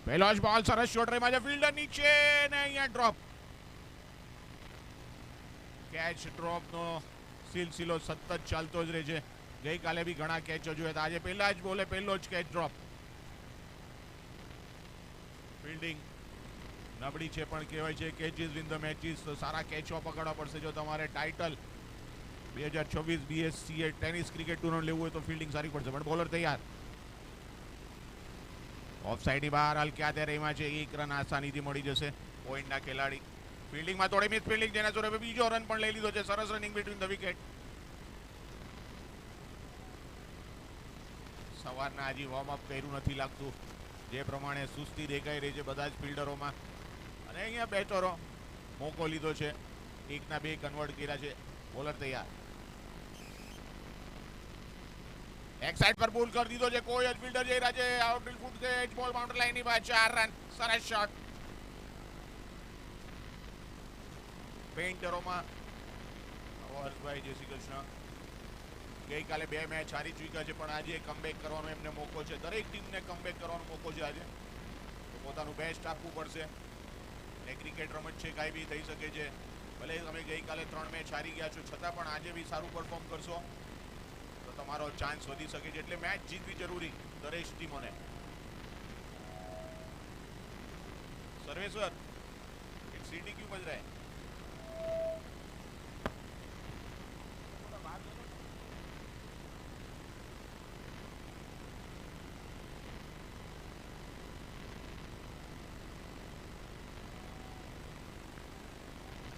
પહેલો જ બોલ સરસ શોટ રેમાં છે ફિલ્ડર નીચે ને અહીંયા ડ્રોપ. કેચ ડ્રોપનો સિલસિલો સતત ચાલતો જ રહે છે. ગઈકાલે બી ઘણા કેચ જોયા હતા, આજે પહેલા જ બોલે પહેલો જ કેચ ડ્રોપ. ફિલ્ડિંગ નબળી છે પણ કહેવાય છે કેચીસ વિન ધ મેચીસ. તો સારા કેચો પકડવા પડશે જો તમારે title 2026 BSCA tennis cricket tournament લેવું હોય તો ફિલ્ડિંગ સારી પડશે. પણ બોલર તૈયાર, ઓફ સાઈડની બહાર હલક્યા ત્યારે એમાં છે 1 રન આસાનીથી મળી જશે પોઈન્ટના ખેલાડી. ફિલ્ડિંગમાં થોડી મિસ ફિલ્ડિંગ જેના જોડે બીજો રન પણ લઈ લીધો છે. સરસ રનિંગ બિટવીન ધ વિકેટ. સવારના હજી વોર્મઅપ કર્યું નથી લાગતું, જે પ્રમાણે સુસ્તી દેખાઈ રહી છે બધા જ ફિલ્ડરોમાં. અને અહીંયા બેટરો મોકો લીધો છે, 1ના 2 કન્વર્ટ કર્યા છે. બોલર તૈયાર, એક સાઈડ પર પુલ કરી દીધો છે. કોઈ જ ફિલ્ડર જઈ રહ્યા છે આઉટફિલ્ડ ફૂટ છે. એજ બોલ બાઉન્ડરી લાઈનની બહાર 4 રન. સરસ શોટ. પેઇન્ટરોમાં હર્ષભાઈ જય શ્રી કૃષ્ણ. ગઈકાલે 2 મેચ હારી ચૂક્યા છે પણ આજે કમબેક કરવાનો એમને મોકો છે. દરેક ટીમને કમબેક કરવાનો મોકો છે આજે, તો પોતાનું બેસ્ટ આપવું પડશે. એ ક્રિકેટ રમત છે, કાંઈ બી થઈ શકે છે. ભલે તમે ગઈકાલે 3 મેચ હારી ગયા છો છતાં પણ આજે બી સારું પરફોર્મ કરશો તો તમારો ચાન્સ વધી શકે છે. એટલે મેચ જીતવી જરૂરી દરેક ટીમોને. સર્વેશ્વર સીટી ક્યू बज रहा है?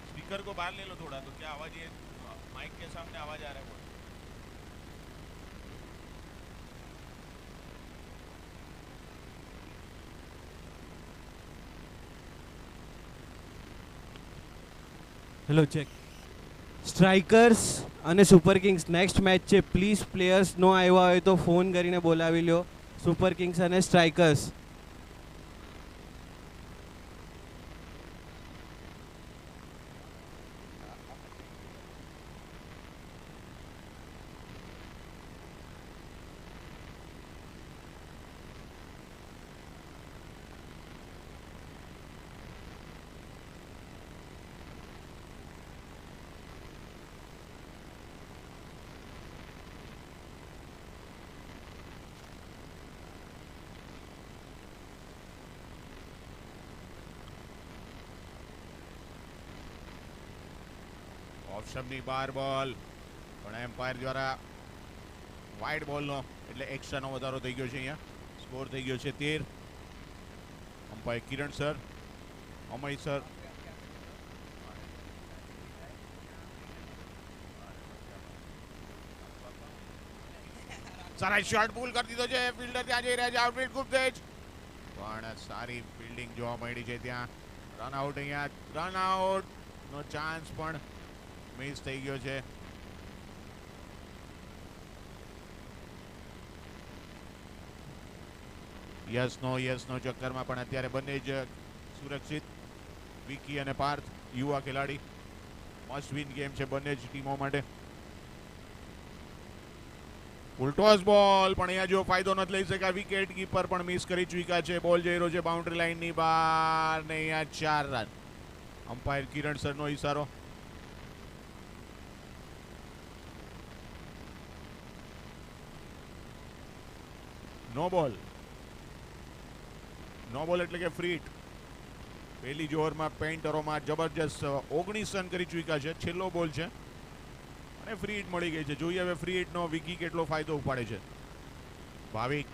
स्पीकर को बाहर ले लो थोड़ा, तो क्या आवाज ये माइक के सामने आवाज आ रहा है बहुत. Hello check. સ્ટ્રાઇકર્સ અને સુપર કિંગ્સ નેક્સ્ટ મેચ છે. પ્લીઝ પ્લેયર્સ નો આવ્યા હોય તો ફોન કરીને બોલાવી લો. સુપર કિંગ્સ અને સ્ટ્રાઇકર્સ. ઓપ્શનની બાર બોલ પણ એમ્પાયર દ્વારા વાઇડ બોલનો એટલે એક્સ્ટ્રાનો વધારો થઈ ગયો છે. અહીંયા સ્કોર થઈ ગયો છે 13. Umpire Kiran sir, Amay sir. સારા શોટ પુલ કરી દીધો છે. ફિલ્ડર ત્યાં જઈ રહ્યા છે. આઉટફિલ્ડ ખૂબ તેજ પણ સારી ફિલ્ડિંગ જોવા મળી છે ત્યાં. રન આઉટ, અહીંયા રન આઉટ નો ચાન્સ પણ મિસ થઈ ગયો છે. યસ નો ચક્કરમાં પણ અત્યારે બંને જ સુરક્ષિત. વિકી અને પાર્થ યુવા ખેલાડી. મસ્ટ વિન ગેમ છે બંને જ ટીમો માટે. ઉલટોસ બોલ પણ અહીંયા જો ફાયદો નથી લઈ શક્યા. વિકેટ કીપર પણ મિસ કરી ચૂક્યા છે. બોલ જઈ રહ્યો છે બાઉન્ડ્રી લાઈનની બહાર ને અહીંયા 4 રન. અમ્પાયર કિરણ સરનો ઈશારો. નો બોલ એટલે કે ફ્રી હિટ. પહેલી જ ઓવરમાં પેઇન્ટરોમાં જબરજસ્ત 19 રન કરી ચૂક્યા છે. છેલ્લો બોલ છે અને ફ્રી હિટ મળી ગઈ છે. જોઈએ હવે ફ્રી હિટનો વિકી કેટલો ફાયદો ઉપાડે છે. ભાવિક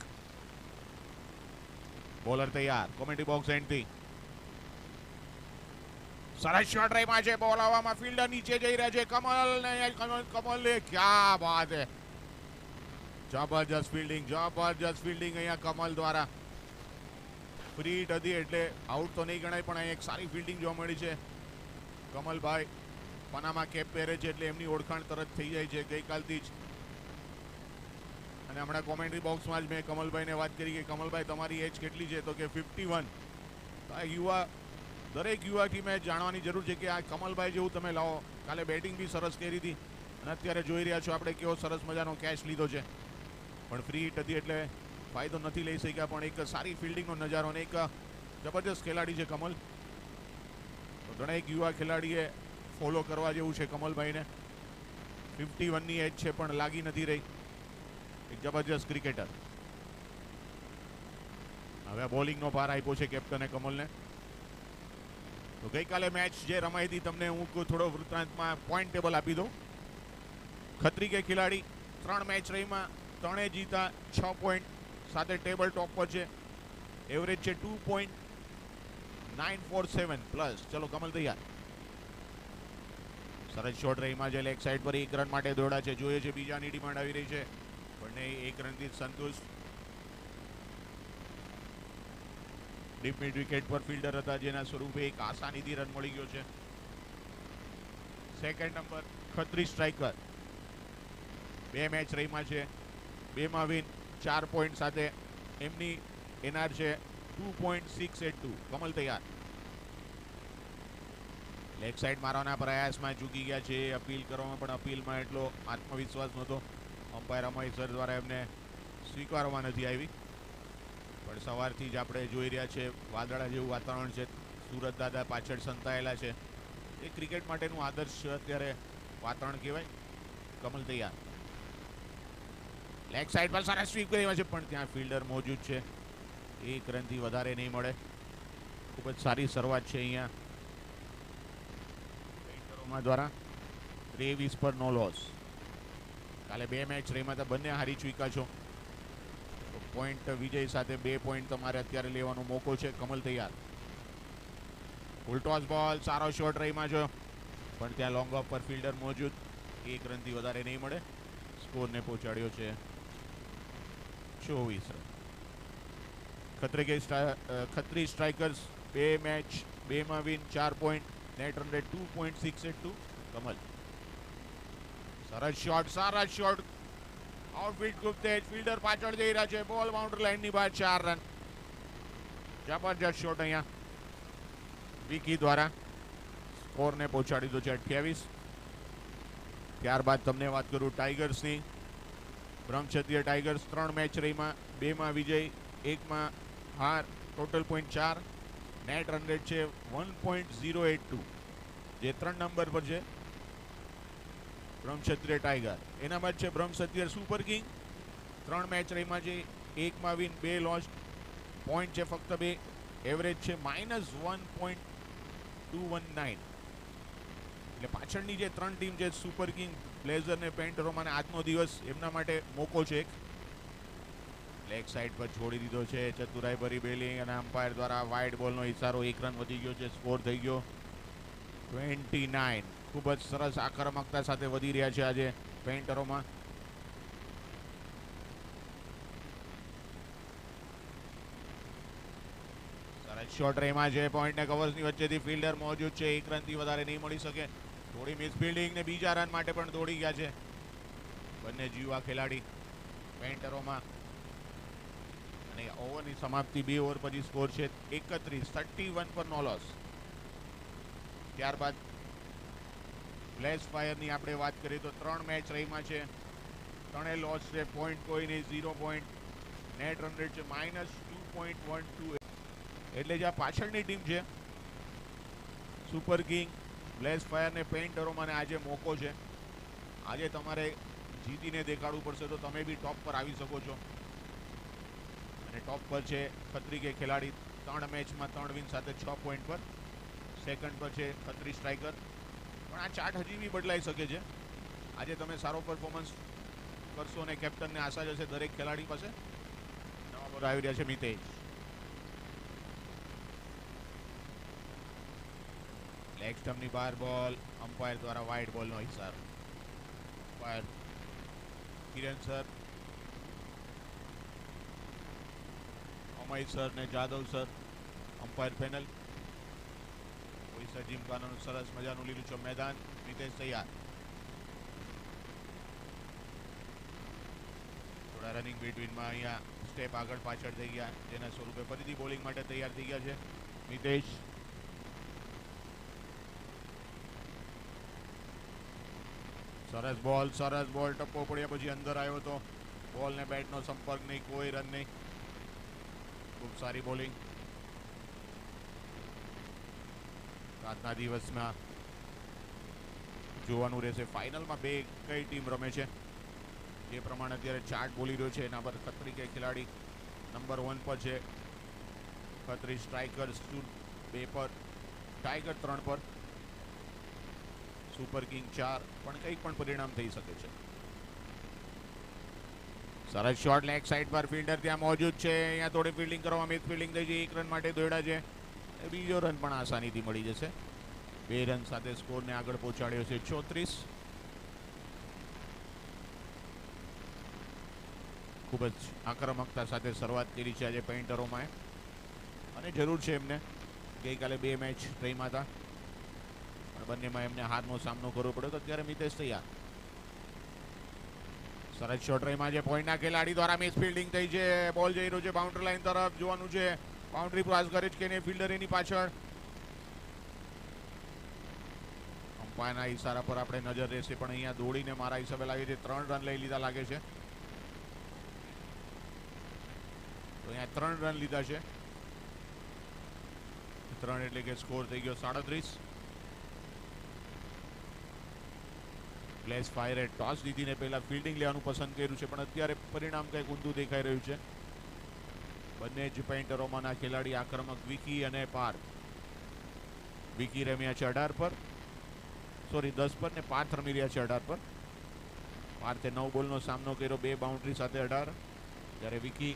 બોલર તૈયાર. કોમેન્ટ્રી બોક્સ એન્ડથી સરસ શોટ રહીમાં છે. બોલ આવવામાં ફિલ્ડર નીચે જઈ રહ્યા છે. કમલ ને ક્યા બાત હે. જબરજસ્ત ફિલ્ડિંગ અહીંયા કમલ દ્વારા. ફ્રી હિટ હતી એટલે આઉટ તો નહીં ગણાય પણ અહીંયા એક સારી ફિલ્ડિંગ જોવા મળી છે. કમલભાઈ પનામા કેપ પહેરે છે એટલે એમની ઓળખાણ તરત થઈ જાય છે ગઈકાલથી જ. અને હમણાં કોમેન્ટ્રી બોક્સમાં જ મેં કમલભાઈને વાત કરી કે કમલભાઈ તમારી એજ કેટલી છે, તો કે 51. દરેક યુવા ટીમે જાણવાની જરૂર છે કે આ કમલભાઈ જેવું તમે લાવો. કાલે બેટિંગ બી સરસ કરી હતી અને અત્યારે જોઈ રહ્યા છો આપણે કેવો સરસ મજાનો કેચ લીધો છે. પણ ફ્રી હિટ હતી એટલે ફાયદો નથી લઈ શક્યા. પણ એક સારી ફિલ્ડિંગનો નજારો અને એક જબરજસ્ત ખેલાડી છે કમલ. તો દરેક યુવા ખેલાડીએ ફોલો કરવા જેવું છે કમલભાઈને. 51ની એજ છે પણ લાગી નથી રહી. એક જબરજસ્ત ક્રિકેટર. હવે બોલિંગનો ભાર આપ્યો છે કેપ્ટને કમલને. તો ગઈકાલે મેચ જે રમાઈ હતી તમને હું થોડો વૃત્તાંતમાં પોઈન્ટ ટેબલ આપી દઉં. ખત્રી કે ખિલાડી 3 મેચ રહીમાં 3 જીતા, 6 પોઈન્ટ સાથે ટેબલ ટોપ પર છે. એવરેજ છે 2.947 પ્લસ. ચલો કમલ તૈયાર. સરસ શોટ રહીમાં છે લેગ સાઈડ પર 1 રન માટે દોડા છે. જોઈએ છે બીજાની ડિમાન્ડ આવી રહી છે બંને 1 રનથી સંતુષ્ટ. ડીપ મિડ વિકેટ પર ફિલ્ડર હતા જેના સ્વરૂપે એક આસાનીથી રન મળી ગયો છે. Second number Khatri striker 2 match રહીમાં છે, 2માં વિન, 4 પોઈન્ટ સાથે એમની એનઆર છે 2.682. કમલ તૈયાર. લેગ સાઈડ મારવાના પ્રયાસમાં ચૂકી ગયા છે. અપીલ કરવામાં પણ અપીલમાં એટલો આત્મવિશ્વાસ નહોતો. અમ્પાયર અમય સર દ્વારા એમને સ્વીકારવા નથી આવી. પણ સવારથી જ આપણે જોઈ રહ્યા છે વાદળા જેવું વાતાવરણ છે. સુરત દાદા પાછળ સંતાયેલા છે. એ ક્રિકેટ માટેનું આદર્શ અત્યારે વાતાવરણ કહેવાય. કમલ તૈયાર. લેગ સાઈડ પર સારા સ્વીપ કર્યા છે પણ ત્યાં ફિલ્ડર મોજૂદ છે. 1 રનથી વધારે નહીં મળે. ખૂબ જ સારી શરૂઆત છે અહીંયા પેઇન્ટરોમાં દ્વારા. 23 પર નો લોસ. કાલે 2 મેચ રહીમાં તો બંને હારી ચૂક્યા છો. પોઈન્ટ વિજય સાથે 2 પોઈન્ટ તમારે અત્યારે લેવાનો મોકો છે. કમલ તૈયાર. ફૂલ બોલ, સારો શોટ રહીમાં છો પણ ત્યાં લોંગ ઓફ પર ફિલ્ડર મોજૂદ. 1 રનથી વધારે નહીં મળે. સ્કોરને પહોંચાડ્યો છે 24 રન. ખત્રી સ્ટ્રાઇકર્સ 2 મેચ, 2માં win, 4 point, net run rate 2.682. Kamal. સરસ શોટ, સારા શોટ. આઉટફિલ્ડ ખૂબ તેજ. ફિલ્ડર પાછળ જઈ રહ્યા છે. બોલ બાઉન્ડરી લાઈનની બહાર, 4 રન. જબરજસ્ત શોટ અહીંયા વિકી દ્વારા સ્કોરને પહોંચાડી દીધો છે 28. ત્યારબાદ તમને વાત કરું ટાઈગર્સની. બ્રહ્મક્ષત્રિય ટાઈગર્સ 3 મેચ રહીમાં, 2માં વિજય, 1માં હાર. Total point 4. Net run rate છે 1.082 જે 3 નંબર પર છે બ્રહ્મક્ષત્રિય ટાઈગર. એના બાદ છે બ્રહ્મક્ષત્રિય સુપર કિંગ. 3 મેચ રહીમાં છે, 1માં વિન, 2 લોસ. પોઈન્ટ છે ફક્ત 2. એવરેજ છે -1.219. એટલે પાછળની જે 3 ટીમ છે સુપર કિંગ, બ્લેઝર ને પેન્ટરોમાં, આજનો દિવસ એમના માટે મોકો છે. લેગ સાઈડ પર છોડી દીધો છે. ચતુરાઈ ભરી બેલિંગ અને અમ્પાયર દ્વારા વાઇડ બોલનો ઇશારો. 1 રન વધી ગયો છે. સ્કોર થઈ ગયો 29. ખૂબ જ સરસ આક્રમકતા સાથે વધી રહ્યા છે આજે પેન્ટરોમાં. સરસ શોટ રેમાં છે. પોઈન્ટ ને કવર્સની વચ્ચેથી ફિલ્ડર મોજૂદ છે. 1 રનથી વધારે નહીં મળી શકે. થોડી મિસફિલ્ડિંગ ને બીજા રન માટે પણ દોડી ગયા છે બંને યુવા ખેલાડી પેન્ટરોમાં. અને ઓવરની સમાપ્તિ 2 ઓવર પછી સ્કોર છે 31 પર નો લોસ. ત્યારબાદ બ્લેઝ ફાયરની આપણે વાત કરીએ તો 3 મેચ રહીમાં છે, 3 લોસ છે. પોઈન્ટ કોઈ નહીં, 0 પોઈન્ટ. નેટ રન રેટ છે -2.12. એટલે જે આ પાછળની ટીમ છે સુપર કિંગ, બ્લેઝ ફાયર ને પેઇન્ટરોમાં આજે મોકો છે. આજે તમારે જીતીને દેખાડવું પડશે તો તમે બી ટોપ પર આવી શકો છો. અને ટોપ પર છે ખત્રી કે ખેલાડી. 3 મેચમાં 3 વિન સાથે 6 પોઈન્ટ પર. સેકન્ડ પર છે ખત્રી સ્ટ્રાઇકર. પણ આ ચાર્ટ હજી બી બદલાઈ શકે છે. આજે તમે સારો પરફોર્મન્સ કરશો અને કેપ્ટનને આશા જશે દરેક ખેલાડી પાસે. નવા પર આવી રહ્યા છે મિતેશ. લેગ સ્ટમ્પની બહાર બોલ. અમ્પાયર દ્વારા વાઇડ બોલનો ઇશારો. Umpire Kiran sir, Amay sir ને Jadhav sir umpire panel. Odisha જીમખાનાનું સરસ મજાનું લીલુંછમ મેદાન. મિતેશ તૈયાર. થોડા રનિંગ બિટવીનમાં અહીંયા સ્ટેપ આગળ પાછળ થઈ ગયા જેના સ્વરૂપે ફરીથી બોલિંગ માટે તૈયાર થઈ ગયા છે મિતેશ. સરસ બોલ ટપ્પો પડ્યા પછી અંદર આવ્યો તો બોલ ને બેટનો સંપર્ક નહીં, કોઈ રન નહીં. ખૂબ સારી બોલિંગ. આજના દિવસમાં જોવાનું રહેશે ફાઇનલમાં બે કઈ ટીમ રમે છે. જે પ્રમાણે અત્યારે ચાર્ટ બોલી રહ્યો છે એના પર ખત્રી કે ખેલાડી નંબર 1 પર છે. ખત્રી સ્ટ્રાઇકર્સ 2 પર, ટાઈગર 3 પર, સુપર કિંગ 4. પણ કંઈક પણ પરિણામ થઈ શકે છે. સરસ શોટ લેગ સાઈડ પર, ફિલ્ડર ત્યાં મોજૂદ છે. અહીંયા થોડી ફિલ્ડિંગ કરવામાં મિસ ફિલ્ડિંગ થઈ છે. 1 રન માટે દોડ્યા છે. બીજો રન પણ આસાનીથી મળી જશે. 2 રન સાથે સ્કોરને આગળ પહોંચાડ્યો છે 34. ખૂબ જ આક્રમકતા સાથે શરૂઆત કરી છે આજે પેઇન્ટરોમાં, અને જરૂર છે એમને. ગઈકાલે 2 મેચ રમ્યા હતા પણ બંનેમાં એમને હારનો સામનો કરવો પડ્યો. તો અત્યારે મિતેશ તૈયાર. સરસ શોટ રમ્યા છે પોઈન્ટના ખેલાડી દ્વારા. મિસ ફિલ્ડિંગ થઈ છે. બોલ જઈ રહ્યો છે બાઉન્ડ્રી લાઈન તરફ. જોવાનું છે બાઉન્ડ્રી ક્રોસ કરે છે કે નહીં ફિલ્ડર એની પાછળ. અમ્પાયરના ઈશારા પર આપણે નજર રહેશે. પણ અહીંયા દોડીને મારા હિસાબે લાગે છે 3 રન લઈ લીધા લાગે છે. તો અહીંયા 3 રન લીધા છે. 3 એટલે કે સ્કોર થઈ ગયો 37. પ્લેસ ફાયરે ટોસ જીતીને પહેલા ફિલ્ડિંગ લેવાનું પસંદ કર્યું છે, પણ અત્યારે પરિણામ કંઈક ઊંધું દેખાઈ રહ્યું છે. બંને જ પેઇન્ટરોમાંના ખેલાડી આક્રમક વિકી અને પાર્થ. વિકી રમ્યા છે 18 પર, સોરી 10 પર, ને પાર્થ રમી રહ્યા છે 18 પર. પાર્થે 9 બોલનો સામનો કર્યો, 2 બાઉન્ડ્રી સાથે 18, જ્યારે વિકી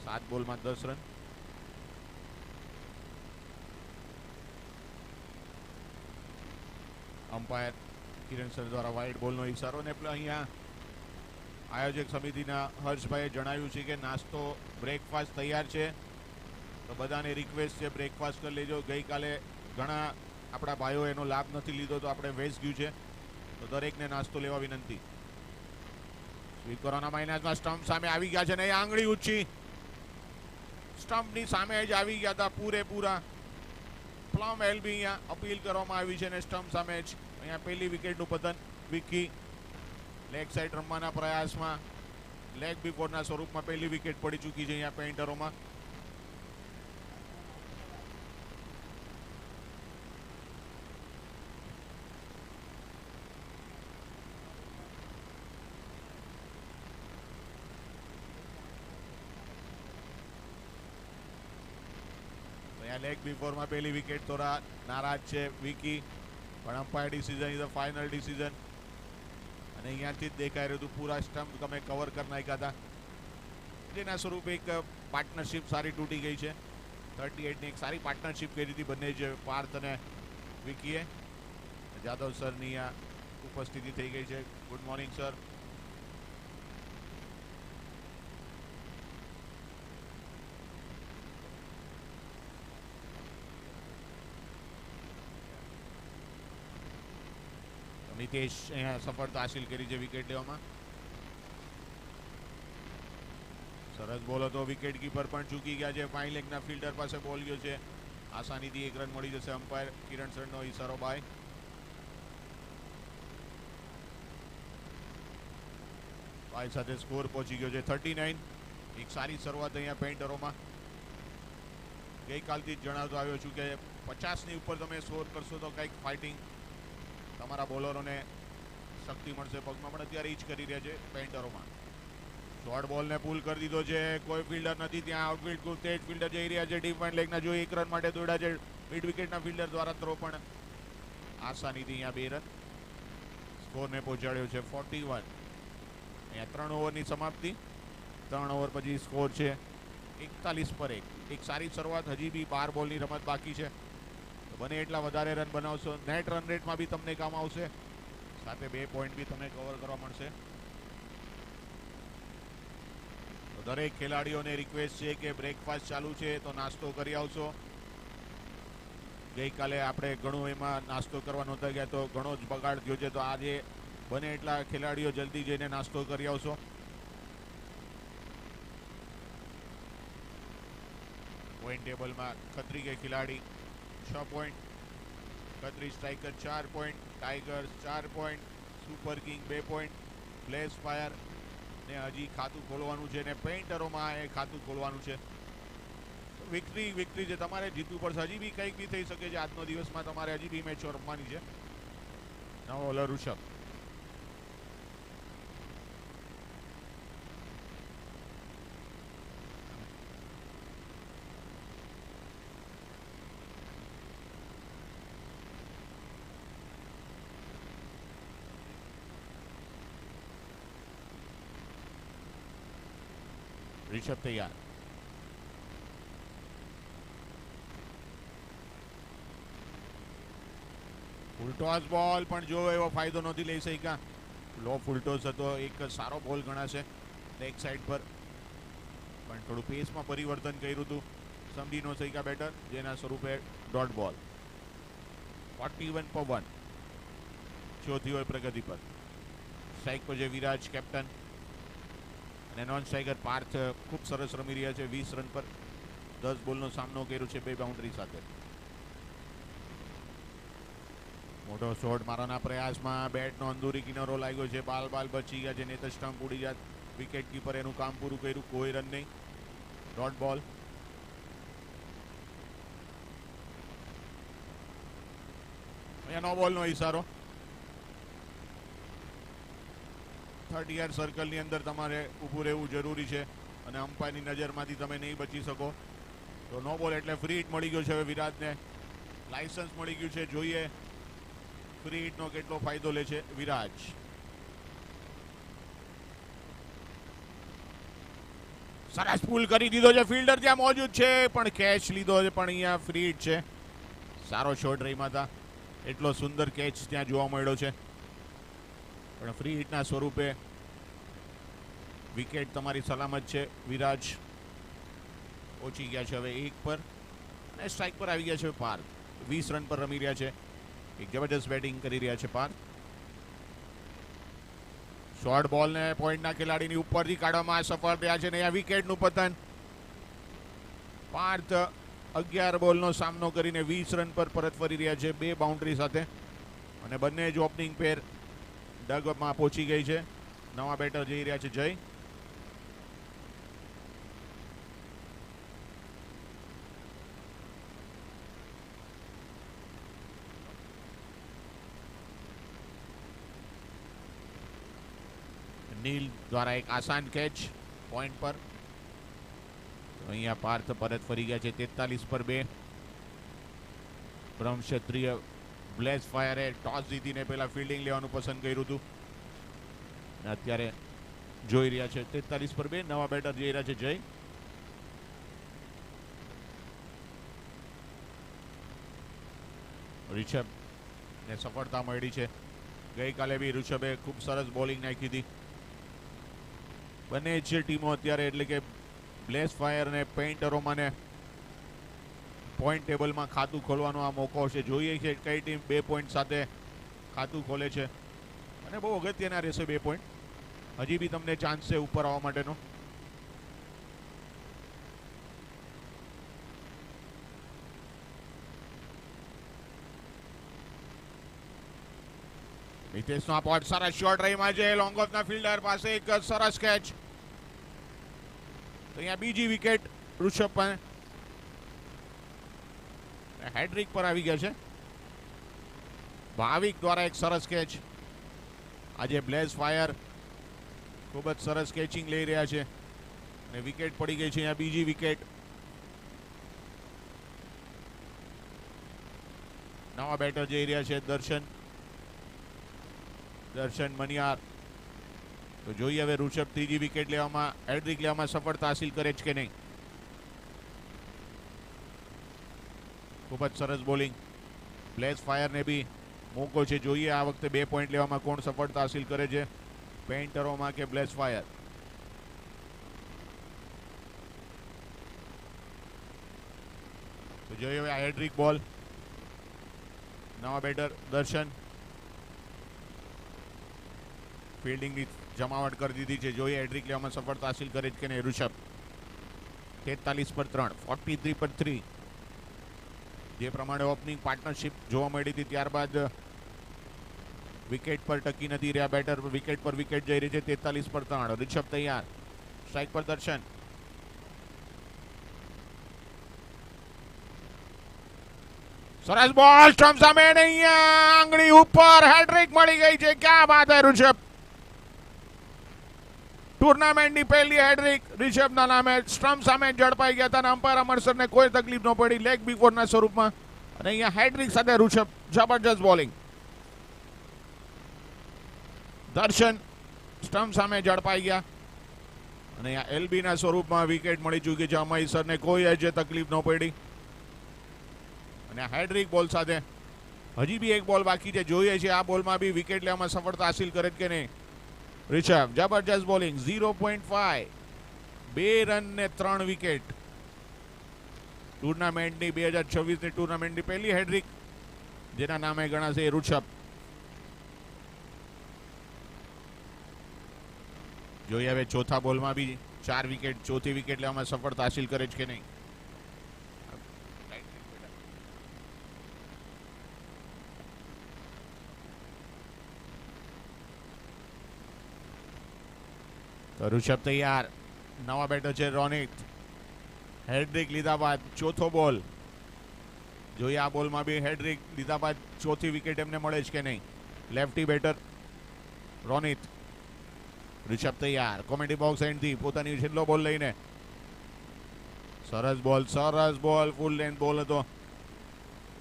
7 બોલમાં 10 રન. અમ્પાયર કિરણ સર દ્વારા વાઇડ બોલનો ઇશારો. ને અહીંયા આયોજક સમિતિના હર્ષભાઈએ જણાવ્યું છે કે નાસ્તો બ્રેકફાસ્ટ તૈયાર છે, તો બધાને રિક્વેસ્ટ છે બ્રેકફાસ્ટ કરી લેજો. ગઈકાલે ઘણા આપણા ભાઈઓ એનો લાભ નથી લીધો, તો આપણે વેસ્ટ ગયું છે, તો દરેકને નાસ્તો લેવા વિનંતી. કોરોના માઇનસમાં સ્ટમ્પ સામે આવી ગયા છે ને એ આંગળી ઊંચી સ્ટમ્પની સામે જ આવી ગયા હતા પૂરેપૂરા. પ્લમ એલબી અહીંયા અપીલ કરવામાં આવી છે ને સ્ટમ્પ સામે જ અહીંયા પહેલી વિકેટનું પતન. વિકી લેગ સાઈડ રમવાના પ્રયાસમાં લેગ બિફોરના સ્વરૂપમાં પહેલી વિકેટ પડી ચૂકી છે અહીંયા પેઇન્ટરોમાં. લેગ બિફોરમાં પહેલી વિકેટ થોડા નારાજ છે વિકી, પણ umpire decision is the final decision. અને અહીંયાથી જ દેખાઈ રહ્યું હતું પૂરા સ્ટમ્પ તમે કવર કરી નાખ્યા હતા, જેના સ્વરૂપે એક પાર્ટનરશિપ સારી તૂટી ગઈ છે. 38ની એક સારી પાર્ટનરશિપ કરી હતી બંને જ પાર્થ અને વિકીએ. જાદવ સરની આ ઉપસ્થિતિ થઈ ગઈ છે. Good morning sir. નિતેશ અહીંયા સફળતા હાસિલ કરી છે વિકેટ લેવામાં. સરસ બોલ હતો. વિકેટ કીપર પણ ચૂકી ગયા છે. ફાઇન લેગના ફિલ્ડર પાસે બોલ ગયો છે. આસાનીથી 1 રન મળી જશે. અમ્પાયર કિરણ સરનો ઈશારો બાય. બાય સાથે સ્કોર પહોંચી ગયો છે 39. એક સારી શરૂઆત અહીંયા પેઇન્ટરોમાં. ગઈકાલથી જ જણાવતો આવ્યો છું કે 50ની ઉપર તમે સ્કોર કરશો તો કંઈક ફાઇટિંગ તમારા બોલરોને શક્તિ મળશે પગમાં, પણ અત્યારે જ કરી રહ્યા છે પેઇન્ટરોમાં. શોર્ટ બોલને પુલ કરી દીધો છે. કોઈ ફિલ્ડર નથી ત્યાં. આઉટફિલ્ડ ખૂબ તેજ ફિલ્ડર જઈ રહ્યા છે. ડીપ લેગના જો 1 રન માટે દોડ્યા છે. મિડ વિકેટના ફિલ્ડર દ્વારા થ્રો પણ આસાનીથી અહીંયા 2 રન. સ્કોરને પહોંચાડ્યો છે 41. અહીંયા 3 ઓવરની સમાપ્તિ. 3 ઓવર પછી સ્કોર છે 41 પર 1. એક સારી શરૂઆત. હજી બી 12 બોલની રમત બાકી છે. બને એટલા વધારે રન બનાવશો. નેટ રન રેટમાં બી તમને કામ આવશે, સાથે 2 પોઈન્ટ બી તમને કવર કરવા મળશે. તો દરેક ખેલાડીઓને રિક્વેસ્ટ છે કે બ્રેકફાસ્ટ ચાલુ છે તો નાસ્તો કરી આવશો. ગઈકાલે આપણે ઘણું એમાં નાસ્તો કરવા નહોતા ગયા તો ઘણો જ બગાડ થયો છે, તો આજે બને એટલા ખેલાડીઓ જલ્દી જઈને નાસ્તો કરી આવશો. પોઈન્ટ ટેબલમાં ખત્રી કે ખેલાડી 6 point, Khatri striker 4 point, tigers 4 point, super king 2 point, place fire ને હજી ખાતું ખોલવાનું છે ને પેઇન્ટરોમાં એ ખાતું ખોલવાનું છે. વિક્ટરી છે, તમારે જીતવું પડશે. હજી બી કંઈક બી થઈ શકે છે આજનો દિવસમાં, તમારે હજી બી મેચો રમવાની છે. નવો બોલર ઋષભ. રિષભ તૈયાર. ફૂલટોસ બોલ પણ જો એવો ફાયદો નથી લઈ શક્યા. લો ફૂલટોસ હતો, એક સારો બોલ ગણાશે લેગ સાઈડ પર, પણ થોડું પેસમાં પરિવર્તન કર્યું હતું. સમજી ન શક્યા બેટર, જેના સ્વરૂપે ડોટ બોલ. 41 પર 1. ચોથી હોય પ્રગતિ પર. સ્ટ્રાઇક પર છે વિરાજ કેપ્ટન, અને નોન સ્ટ્રાઇકર પાર્થ ખૂબ સરસ રમી રહ્યા છે. 20 રન પર 10 બોલનો સામનો કર્યો છે 2 બાઉન્ડ્રી સાથે. મોટો શોટ મારવાના પ્રયાસમાં બેટનો અંદુરી કિનારો લાગ્યો છે. બાલ બચી ગયા છે. નેત સ્ટમ્પ ઉડી જાત. વિકેટ કીપર એનું કામ પૂરું કર્યું. કોઈ રન નહીં. ડોટ બોલ. અહીંયા નો બોલનો ઈશારો. 30 યાર્ડ સર્કલની અંદર તમારે ઊભું રહેવું જરૂરી છે, અને અમ્પાયરની નજરમાંથી તમે નહીં બચી શકો. તો નો બોલ એટલે ફ્રી હિટ મળી ગયો છે હવે વિરાટને. લાયસન્સ મળી ગયું છે. જોઈએ ફ્રી હિટનો કેટલો ફાયદો લે છે વિરાજ. સરસ પુલ કરી દીધો છે. ફિલ્ડર ત્યાં મોજૂદ છે, પણ કેચ લીધો છે, પણ અહીંયા ફ્રી હિટ છે. સારો શોટ રહીમાં હતા. એટલો સુંદર કેચ ત્યાં જોવા મળ્યો છે, પણ ફ્રી હિટના સ્વરૂપે વિકેટ તમારી સલામત છે. વિરાજ પહોંચી ગયા છે હવે 1 પર, અને સ્ટ્રાઇક પર આવી ગયા છે પાર્થ. 20 રન પર રમી રહ્યા છે. એક જબરદસ્ત બેટિંગ કરી રહ્યા છે પાર્થ. શોર્ટ બોલને પોઈન્ટના ખેલાડીની ઉપરથી કાઢવામાં સફળ થયા છે, ને અહીંયા વિકેટનું પતન. પાર્થ 11 બોલનો સામનો કરીને 20 રન પર પરત ફરી રહ્યા છે 2 બાઉન્ડ્રી સાથે, અને બંને જ ઓપનિંગ પેર ડગમાં પહોંચી ગઈ છે. નવા બેટર જઈ રહ્યા છે જય. નીલ દ્વારા એક આસાન કેચ પોઈન્ટ પર. અહીંયા પાર્થ પરત ફરી ગયા છે 43 પર 2. બ્રહ્મ ક્ષત્રિય બ્લેઝ ફાયરે ટોસ જીતીને પહેલા ફિલ્ડિંગ લેવાનું પસંદ કર્યું હતું, અને અત્યારે જોઈ રહ્યા છે 43 પર 2. નવા બેટર જઈ રહ્યા છે જય. રિષભને સફળતા મળી છે. ગઈકાલે બી ઋષભે ખૂબ સરસ બોલિંગ નાખી હતી. બંને જ ટીમો અત્યારે, એટલે કે બ્લેઝ ફાયર અને પેઇન્ટરોમાંને પોઈન્ટ ટેબલમાં ખાતું ખોલવાનો આ મોકો છે. જોઈએ છે કઈ ટીમ 2 પોઈન્ટ સાથે ખાતું ખોલે છે, અને બહુ અગત્યના રહેશે 2 પોઈન્ટ. હજી બી તમને ચાન્સ છે ઉપર આવવા માટેનો. મિતેશનો આ પોટ સરસ શોટ રહીમાં છે. લોંગ ઓફના ફિલ્ડર પાસે એક સરસ કેચ. તો અહીંયા બીજી વિકેટ ઋષભ પણ હેડ્રિક પર આવી ગયા છે. ભાવિક દ્વારા એક સરસ કેચ. આજે બ્લેઝ ફાયર ખૂબ જ સરસ કેચિંગ લઈ રહ્યા છે, અને વિકેટ પડી ગઈ છે. અહીંયા બીજી વિકેટ. નવા બેટર જઈ રહ્યા છે દર્શન મનિયાર. તો જોઈએ હવે ઋષભ ત્રીજી વિકેટ લેવામાં, હેડ્રિક લેવામાં સફળતા હાસિલ કરે છે કે નહીં. ખૂબ જ સરસ બોલિંગ. બ્લેઝ ફાયરને બી મોકો છે. જોઈએ આ વખતે 2 પોઈન્ટ લેવામાં કોણ સફળતા હાસિલ કરે છે, પેઇન્ટરોમાં કે બ્લેઝ ફાયર. તો જોઈએ હવે આ હેડ્રિક બોલ. નવા બેટર દર્શન ફિલ્ડિંગની જમાવટ કરી દીધી છે. જોઈએ હેડ્રિક લેવામાં સફળતા હાસિલ કરે છે કે નહીં ઋષભ. 43 પર 3, 43 પર 3. જે પ્રમાણે ઓપનિંગ પાર્ટનરશિપ જોવા મળી હતી, ત્યારબાદ વિકેટ પર ટકી નથી રહ્યા બેટર. વિકેટ પર વિકેટ જઈ રહી છે. 43 પર 3. ઋષભ તૈયાર. સ્ટ્રાઇક પર દર્શન. સરસ બોલ સ્ટમ્પ સામે નહીં, આંગળી ઉપર હેડ્રિક મળી ગઈ છે. ક્યાં વાત હે ઋષભ, ટુર્નામેન્ટની પહેલી હેડ્રિક રિષભના નામે. સ્ટમ્પ સામે ઝડપાઈ ગયા હતા અને અમ્પાયર અમરસરને કોઈ તકલીફ ન પડી, લેગ બિફોરના સ્વરૂપમાં. અને અહીંયા હેડ્રિક સાથે ઋષભ, જબરજસ્ત બોલિંગ. દર્શન સ્ટમ્પ સામે ઝડપાઈ ગયા અને અહીંયા એલબી ના સ્વરૂપમાં વિકેટ મળી ચૂકી છે. અમરસરને કોઈ હજે તકલીફ ન પડી અને હેડ્રિક બોલ સાથે હજી બી એક બોલ બાકી છે. જોઈએ છે આ બોલમાં બી વિકેટ લેવામાં સફળતા હાસિલ કરે કે નહીં. રિષભ જબરજસ્ત બોલિંગ, 0.5, 2 રન ને 3 વિકેટ. ટુર્નામેન્ટની 2026ની ટુર્નામેન્ટની પહેલી હેડ્રિક જેના નામે ગણાશે એ ઋષભ. જોઈએ હવે ચોથા બોલમાં બી 4 વિકેટ, ચોથી વિકેટ લેવામાં સફળતા હાસિલ કરે છે કે નહીં. તો ઋષભ તૈયાર, નવા બેટર છે રોનિત. હેડ્રિક લીધા બાદ ચોથો બોલ. જોઈએ આ બોલમાં બી હેડ્રિક લીધા બાદ ચોથી વિકેટ એમને મળે છે કે નહીં. Lefty better Ronit. ઋષભ તૈયાર, કોમેડી બોક્સ એન્ડથી પોતાની છેલ્લો બોલ લઈને. સરસ બોલ, સરસ બોલ, ફૂલ લેન્થ બોલ હતો.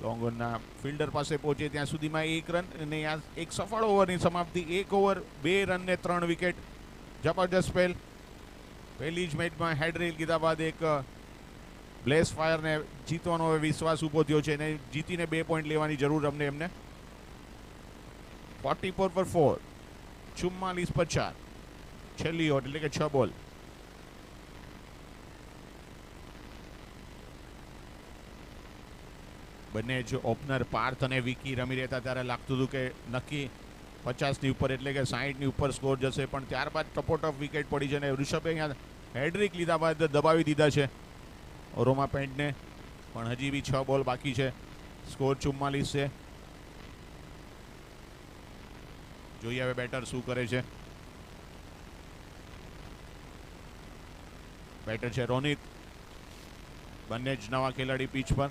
લોંગ ઓનના ફિલ્ડર પાસે પહોંચે ત્યાં સુધીમાં 1 રન અને આ એક સફળ ઓવરની સમાપ્તિ. 1 ઓવર 2 રન ને 3 વિકેટ. જબરજસ્ત સ્પેલ. પહેલી જ મેચમાં હેડ્રિક લીધા બાદ એક બ્લેસ ફાયરને જીતવાનો હવે વિશ્વાસ ઊભો થયો છે અને જીતીને 2 પોઈન્ટ લેવાની જરૂર એમને. 44 પર 4, 44 પર 4, છેલ્લી ઓવર એટલે કે 6 બોલ. બંને જ ઓપનર પાર્થ અને વિકી રમી રહેતા ત્યારે લાગતું હતું કે નક્કી 50ની ઉપર એટલે કે 60ની ઉપર સ્કોર જશે, પણ ત્યારબાદ ટપોટપ વિકેટ પડી છે અને ઋષભે અહીંયા હેડ્રિક લીધા બાદ દબાવી દીધા છે રોમા પેન્ટને. પણ હજી બી 6 બોલ બાકી છે, સ્કોર 44 છે. જોઈએ હવે બેટર શું કરે છે. બેટર છે રોનિત. બંને જ નવા ખેલાડી પીચ પર.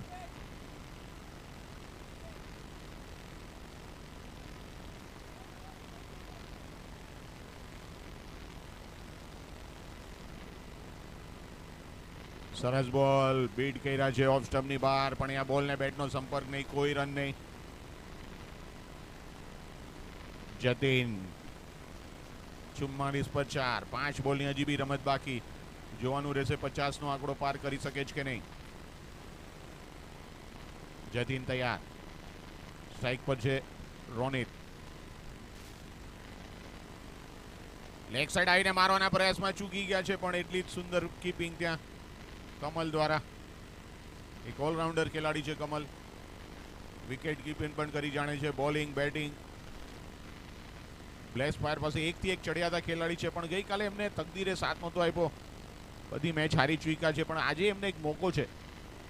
સરસ બોલ, બીટ કર્યા છે ઓફ સ્ટમ્પની બહાર, પણ અહીંયા બોલને બેટનો સંપર્ક નહીં, કોઈ રન નહીં. જતીન 44 પર 4, 5 બોલની હજી બી રમત બાકી. જોવાનું રહેશે 50નો આંકડો પાર કરી શકે છે કે નહીં. જતીન તૈયાર, સ્ટ્રાઇક પર છે રોનિત. લેગ સાઈડ આવીને મારવાના પ્રયાસમાં ચૂકી ગયા છે, પણ એટલી જ સુંદર કીપિંગ ત્યાં કમલ દ્વારા. એક ઓલરાઉન્ડર ખેલાડી છે કમલ, વિકેટ કીપિંગ પણ કરી જાણે છે, બોલિંગ બેટિંગ. બ્લેસ ફાયર પાસે 1 થી 1 ચડિયાતા ખેલાડી છે, પણ ગઈકાલે એમને તકદીરે સાથ નહોતો આપ્યો. બધી મેચ હારી ચૂક્યા છે, પણ આજે એમને એક મોકો છે.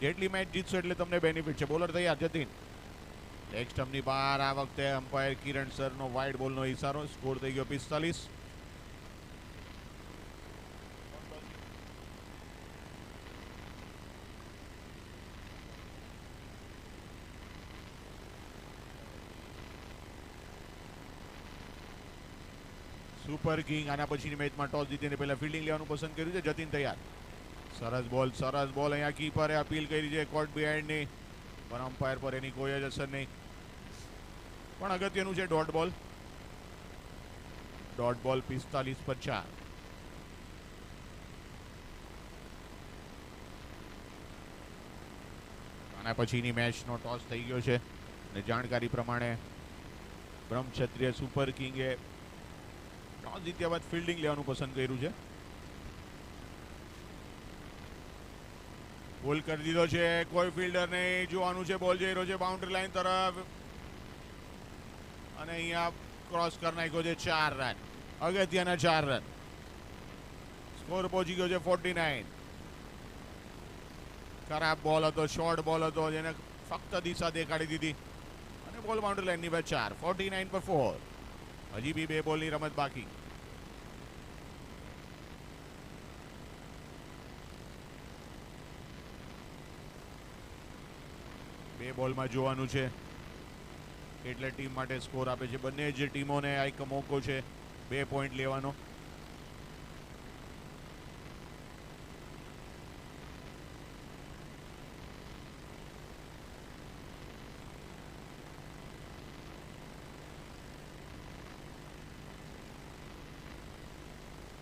જેટલી મેચ જીતશો એટલે તમને બેનિફિટ છે. બોલર તૈયાર જતીન. લેગ સ્ટમ્પની બહાર આ વખતે અમ્પાયર કિરણ સરનો વાઇડ બોલનો ઇશારો. સ્કોર થઈ ગયો 45. સુપર કિંગ આના પછીની મેચમાં ટોસ જીતીને પહેલા ફિલ્ડિંગ લેવાનું પસંદ કર્યું છે. જતીન તૈયાર, સરસ બોલ, સરસ બોલ. અહીંયા કીપરે અપીલ કરી છે કોર્ટ બિહાઇન્ડની, પણ અમ્પાયર પર એની કોઈ જ અસર નહીં. પણ અગત્યનું છે ડોટ બોલ. 45 પર 4. આના પછીની મેચનો ટોસ થઈ ગયો છે અને જાણકારી પ્રમાણે બ્રહ્મક્ષત્રિય સુપર કિંગે ટોસ જીત્યા બાદ ફિલ્ડિંગ લેવાનું પસંદ કર્યું છે. બોલ કરી દીધો છે, કોઈ ફિલ્ડર નહીં. જોવાનું છે બોલ જઈ રહ્યો છે બાઉન્ડ્રી લાઈન તરફ અને અહીંયા ક્રોસ કરી નાખ્યો છે. 4 રન, અગત્યના 4 રન. સ્કોર પહોંચી ગયો છે 49. ખરાબ બોલ હતો, શોર્ટ બોલ હતો, જેને ફક્ત દિશા દેખાડી દીધી અને બોલ બાઉન્ડ્રી લાઈનની બાદ 4. 49 પર 4. હજી બી 2 બોલની રમત બાકી. બે બોલમાં જોવાનું છે એટલે ટીમ માટે સ્કોર આપે છે. બંને જે ટીમોને આ એક મોકો છે 2 પોઈન્ટ લેવાનો.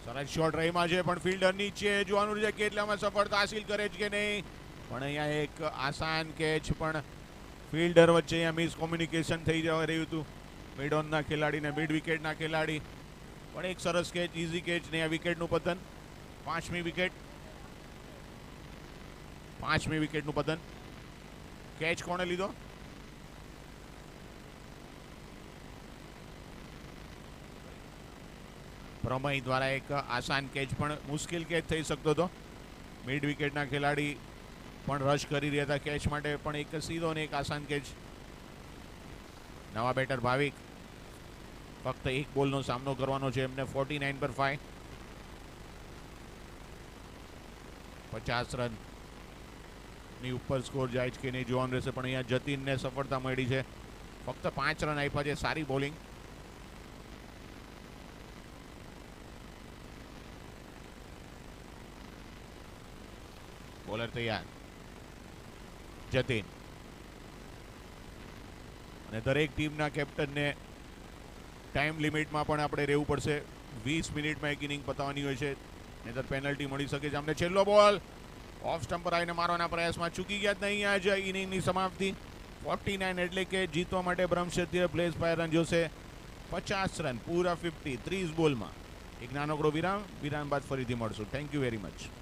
સરસ શોટ રહીમાં છે પણ ફિલ્ડર નીચે જોવાનું છે કેટલામાં સફળતા હાસિલ કરે છે કે નહીં. પણ અહીંયા એક આસાન કેચ પણ ફિલ્ડર વચ્ચે અહીંયા મિસકોમ્યુનિકેશન થઈ જવા રહ્યું હતું. મિડ ઓનના ખેલાડી ને મિડ વિકેટના ખેલાડી. પણ એક સરસ કેચ, ઇઝી કેચ ને આ વિકેટનું પતન. પાંચમી વિકેટનું પતન. કેચ કોણે લીધો? પ્રમય દ્વારા એક આસાન કેચ પણ મુશ્કેલ કેચ થઈ શકતો હતો. મિડ વિકેટના ખેલાડી પણ રશ કરી રહ્યા હતા કેચ માટે, પણ એક સીધો ને એક આસાન કેચ. નવા બેટર ભાવિક ફક્ત એક બોલનો સામનો કરવાનો છે એમને. 49 પર 5, 50 રન ની ઉપર સ્કોર જાય છે કે નહીં જોવાનું રહેશે. પણ અહીંયા જતીનને સફળતા મળી છે. ફક્ત 5 રન આપ્યા છે. સારી બોલિંગ. બોલર તૈયાર જતીન. અને દરેક ટીમના કેપ્ટનને ટાઈમ લિમિટમાં પણ આપણે રહેવું પડશે. 20 મિનિટમાં એક ઇનિંગ પતાવવાની હોય છે, નહીંતર પેનલ્ટી મળી શકે છે. અમને છેલ્લો બોલ ઓફ સ્ટમ્પ પર આવીને મારવાના પ્રયાસમાં ચૂકી ગયા જ નહીં. આજે ઇનિંગની સમાપ્તિ 49 એટલે કે જીતવા માટે બ્રહ્મક્ષત્રિય પ્લેસ ફાયર રન જોશે 50 રન પૂરા 50 30 બોલમાં. એક નાનકડો વિરામ બાદ ફરીથી મળશું. Thank you very much.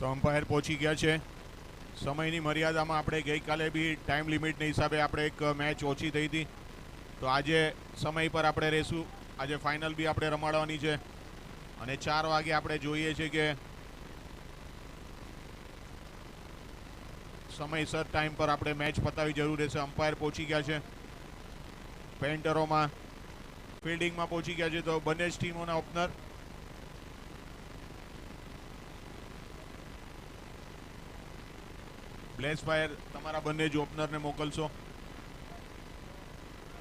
તો અમ્પાયર પહોંચી ગયા છે. સમયની મર્યાદામાં આપણે ગઈકાલે બી ટાઈમ લિમિટના હિસાબે આપણે એક મેચ ઓછી થઈ હતી, તો આજે સમય પર આપણે રહીશું. આજે ફાઇનલ બી આપણે રમાડવાની છે અને 4 વાગે આપણે જોઈએ છે કે સમયસર ટાઈમ પર આપણે મેચ પતાવી જરૂર રહેશે. અમ્પાયર પહોંચી ગયા છે પેન્ટરોમાં ફિલ્ડિંગમાં પહોંચી ગયા છે, તો બંને જ ટીમોના ઓપનર બ્લેસ ફાયર તમારા બંને જ ઓપનરને મોકલશો.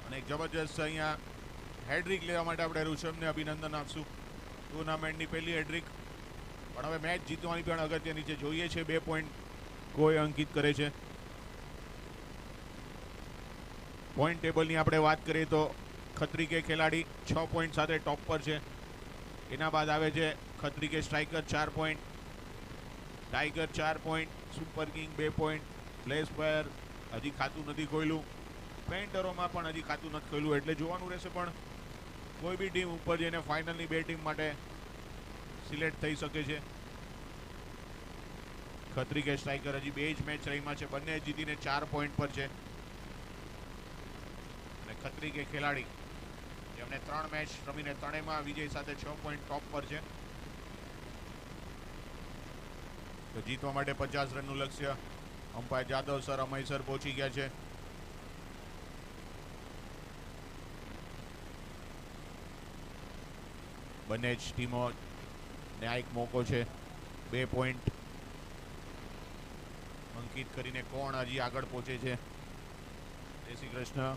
અને એક જબરજસ્ત અહીંયા હેડ્રિક લેવા માટે આપણે ઋષભને અભિનંદન આપશું. ટુર્નામેન્ટની પહેલી હેડ્રિક, પણ હવે મેચ જીતવાની પણ અગત્યની છે. જોઈએ છે 2 પોઈન્ટ કોઈ અંકિત કરે છે. પોઈન્ટ ટેબલની આપણે વાત કરીએ તો ખત્રી કે ખેલાડી 6 પોઈન્ટ સાથે ટોપ પર છે. એના બાદ આવે છે ખત્રી કે striker 4 point, tiger 4 point, super king 2 point, bless fire હજી ખાતું નથી ખોલ્યું, પેન્ટરોમાં પણ હજી ખાતું નથી ખોલ્યું. એટલે જોવાનું રહેશે, પણ કોઈ બી ટીમ ઉપર જઈને ફાઇનલની 2 ટીમ માટે સિલેક્ટ થઈ શકે છે. ખત્રી કે સ્ટ્રાઇકર હજી 2 જ મેચ રહીમાં છે, બંને જીતીને 4 પોઈન્ટ પર છે. અને ખત્રી કે ખેલાડી જેમણે 3 મેચ રમીને 3માં વિજય સાથે 6 પોઈન્ટ ટોપ પર છે. તો જીતવા માટે 50 રનનું લક્ષ્ય. Umpire Jadav sir, Amay sir પહોંચી ગયા છે. બંને જ ટીમો ને આ એક મોકો છે 2 પોઈન્ટ અંકિત કરીને કોણ હજી આગળ પહોંચે છે. જય શ્રી કૃષ્ણ.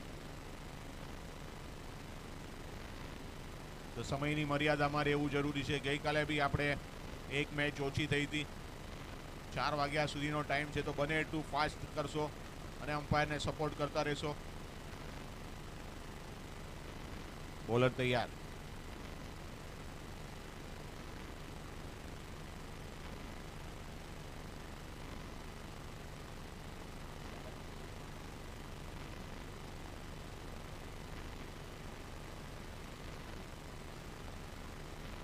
તો સમયની મર્યાદામાં રહેવું જરૂરી છે. ગઈકાલે બી આપણે એક મેચ ઓછી થઈ હતી. 4 વાગ્યા સુધીનો ટાઈમ છે, તો બને એટલું ફાસ્ટ કરશો અને અમ્પાયરને સપોર્ટ કરતા રહેશો. બોલર તૈયાર.